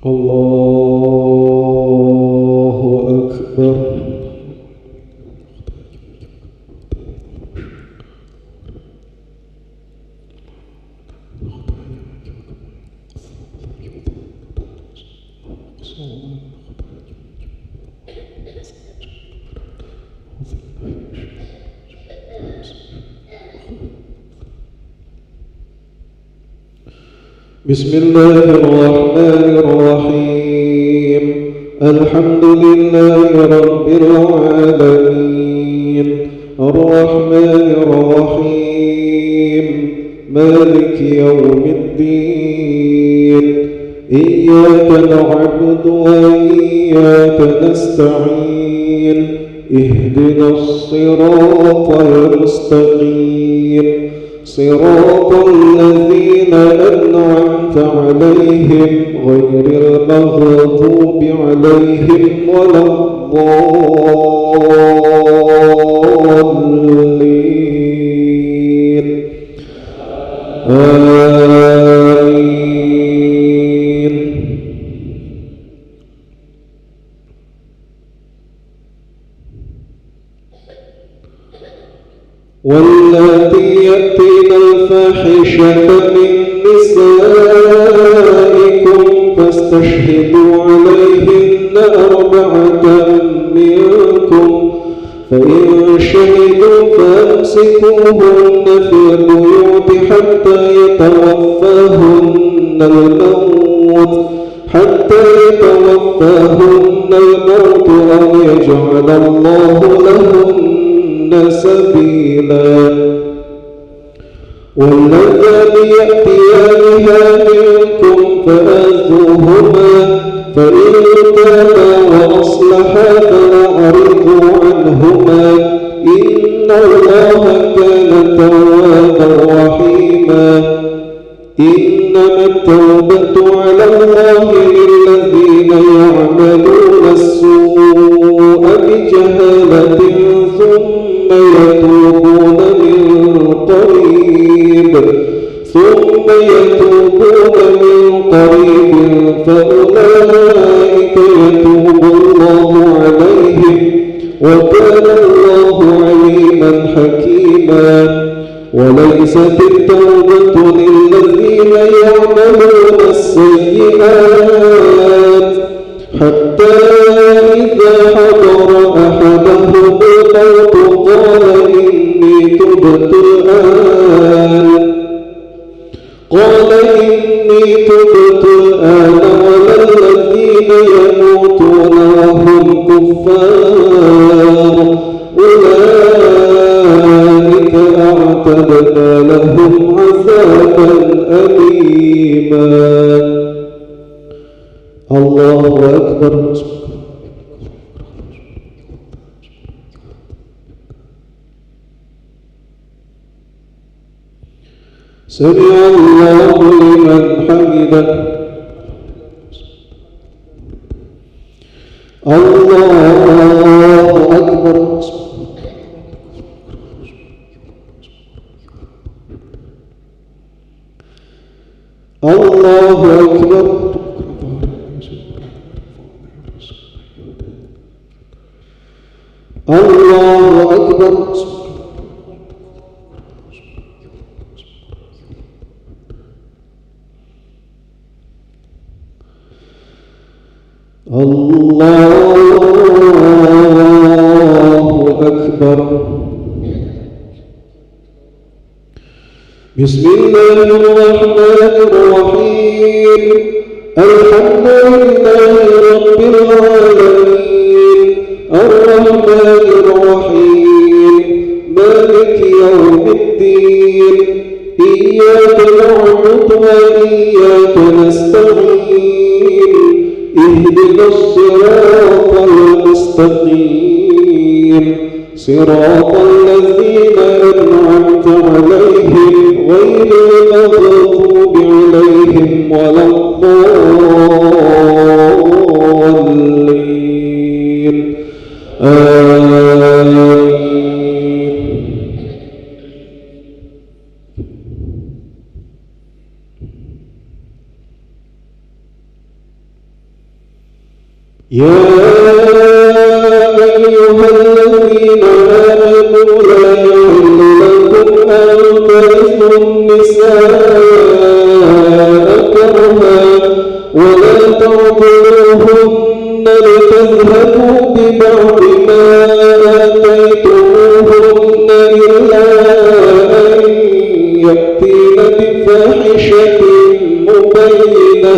Allahu akbar. Bismillahirrahmanirrahim. Alhamdulillahi rabbil alamin. Ar-Rahmanir Rahim. Maliki yawmiddin. Iyyaka na'budu wa iyyaka nasta'in. Ihdinas siratal mustaqim. صراط الذين أنعمت عليهم غير المغضوب عليهم ولا الضالين. آمين. واللاتي يأتين الفاحشة من نسائكم فاستشهدوا عليهن 4 منكم فإن شهدوا فأمسكوهن في البيوت حتى يتوفاهن الموت أو يجعل الله لهن سبيلا. واللذان يأتيانها منكم فآذوهما فإن تابا وأصلحا فأعرضوا عنهما إن الله كان توابا رحيما. إنما التوبة على الله وكان الله عليما حكيما. وليست التوبة للذين يعملون السيئات حتى إذا حضر أحدهم الموت قال إني تبت الآن ولا الذين يموتون وهم كفار أولئك أعتدنا لهم عذابا أليما. الله أكبر. سمع الله لمن حمده. الله أكبر. الله أكبر. الله أكبر. الله أكبر. بسم الله الرحمن الرحيم. الحمد لله رب العالمين الرحمن الرحيم مالك يوم الدين إياك نعبد وإياك نستعين اهدنا الصراط المستقيم صراط الذين أنعمت عليهم غير المغضوب عليهم ولا الضالين آمين. يا أيها الذين آمنوا لا يحل لكم أن ترثوا النساء كرها ولا تعضلوهن لتذهبوا ببعض ما آتيتموهن إلا أن يأتين بفاحشة مبينة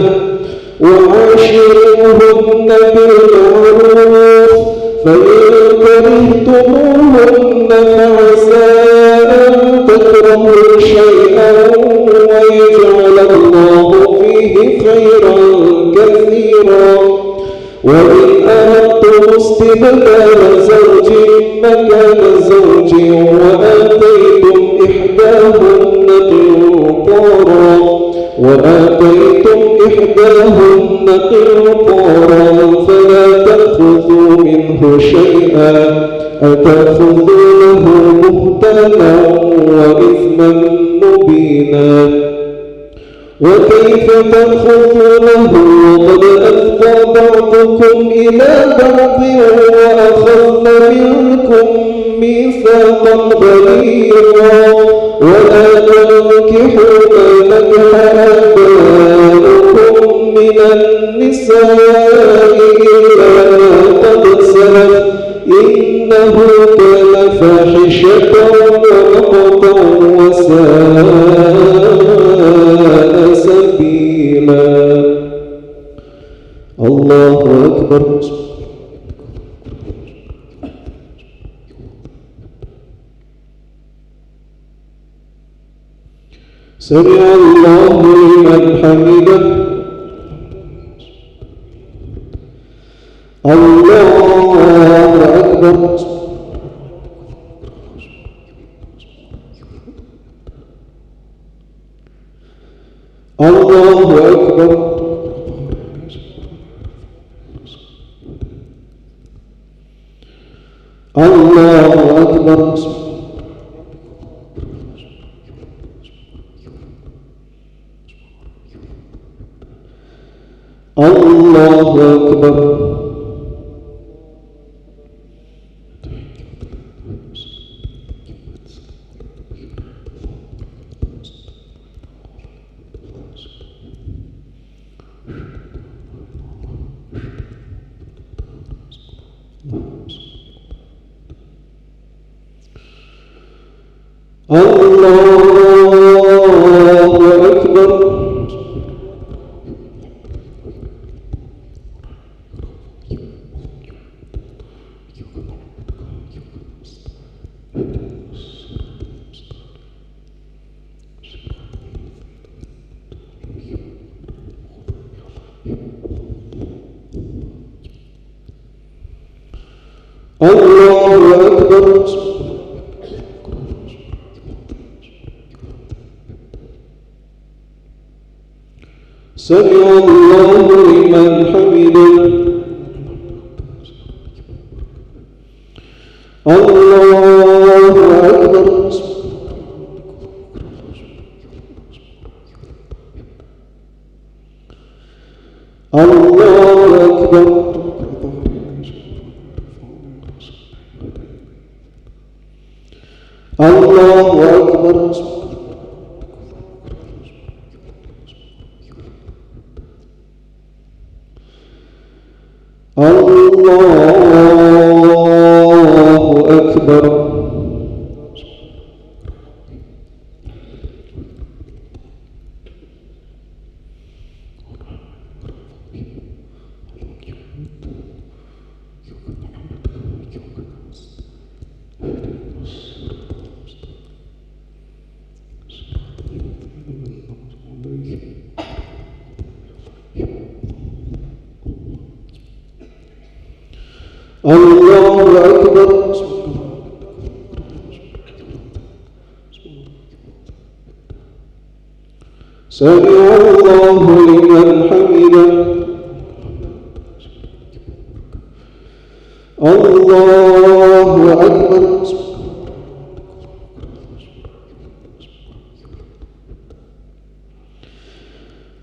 وعاشروهن بالمعروف فإن كرهتموهن فعسى أن تكرهوا شيئا ويجعل الله فيه خيرا كثيرا. وإن أردتم استبدال زوج مكان زوج وآتيتم إحداهن قنطارا فلا تأخذوا منه شيئا أتأخذونه بهتانا وإثما مبينا. وكيف تأخذونه وقد أفضى بعضكم إلى بعض وأخذن منكم ميثاقا غليظا. ولا تنكحوا ما نكح آباؤكم من النساء إلا ما قد سلف إنه كان فاحشة ومقتا وساء سبيلا. الله أكبر. سمع الله لمن حمده. الله أكبر. الله أكبر. الله أكبر. الله أكبر. الله أكبر. الله أكبر. سمع الله لمن حمده. الله أكبر. الله أكبر. الله أكبر. الله أكبر. الله أكبر. سمع الله لمن حمده. الله أكبر.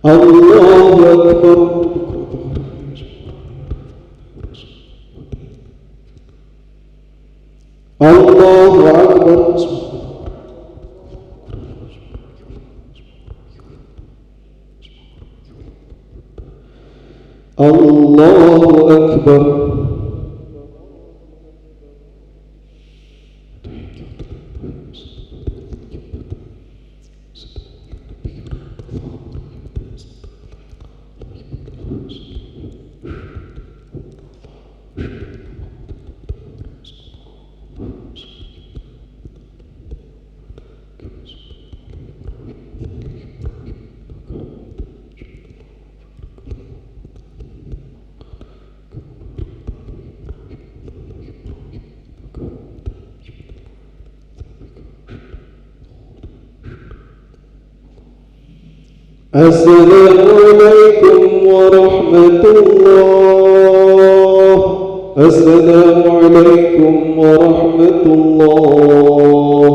الله أكبر. الله أكبر. الله أكبر. السلام عليكم ورحمة الله. السلام عليكم ورحمة الله.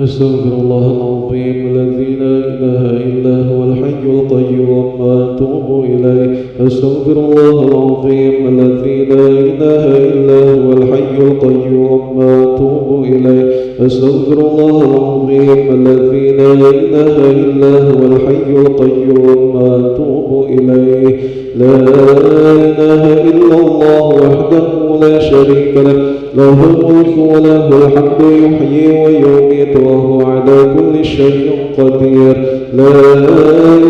أستغفر الله العظيم الذي لا إله إلا هو الحي القيوم وأتوب إليه. أستغفر الله العظيم الذي لا إله إلا هو الحي القيوم وأتوب إليه. أستغفر الله العظيم الذي لا إله إلا هو الحي القيوم وأتوب إليه. لا إله إلا الله وحده لا شريك له، له الملك وله الحمد يحيي ويميت وهو على كل شيء قدير. لا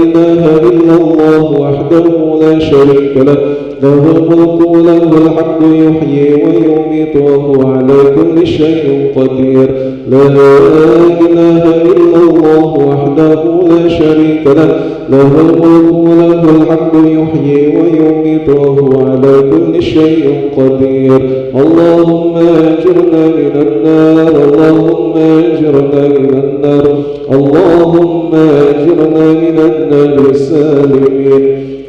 إله إلا الله وحده لا شريك له، له الملك وله الحمد يحيي ويميت وهو على كل شيء قدير. لا إله إلا الله وحده لا شريك له، له الملك وله الحمد يحيي ويميت وهو على كل شيء قدير. اللهم أجرنا من النار. اللهم أجرنا من النار. اللهم أجرنا من النار سالمين.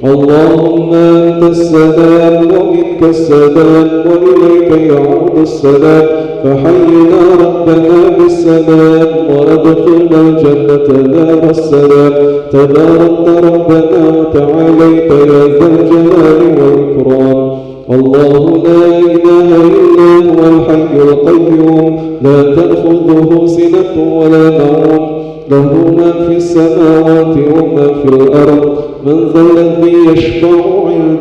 اللهم أنت السلام ومنك السلام وإليك يعود السلام. فحينا ربنا بالسلام وادخلنا الجنة دار السلام. تباركت ربنا وتعاليت يا ذا الجلال والإكرام. الله لا إله إلا هو الحي القيوم لا تأخذه سنة ولا نوم، له ما في السماوات وما في الأرض. من ذا الذي يشفع عنده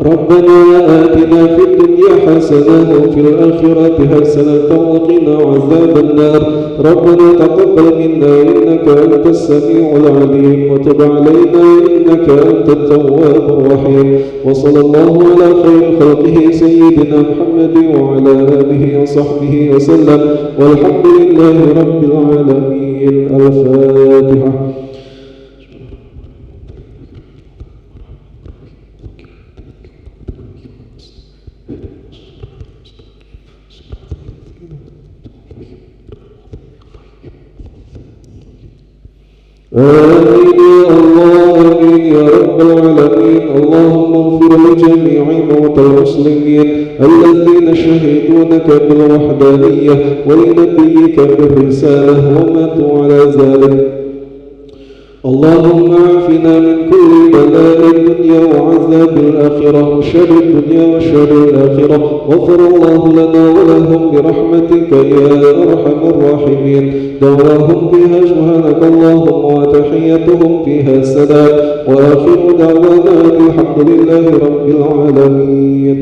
ربنا آتنا في الدنيا حسنة وفي الآخرة حسنة وقنا عذاب النار ربنا تقبل منا إنك أنت السميع العليم وتب علينا إنك أنت التواب الرحيم وصلى الله على خير خلقه سيدنا محمد وعلى آله وصحبه وسلم والحمد لله رب العالمين. الفاتحة. آمين يا الله آمين يا رب العالمين. اللهم اغفر لجميع موتى المسلمين الذين شهدوا لك بالوحدانية ولنبيك بالرسالة وماتوا على ذلك. اللهم عافنا من كل بلاء الدنيا وعذاب الآخرة وشر الدنيا وشر الآخرة. غفر الله لنا ولهم برحمتك يا أرحم الراحمين. دعواهم فيها سبحانك اللهم وتحيتهم فيها سلام وآخر دعوانا الحمد لله رب العالمين.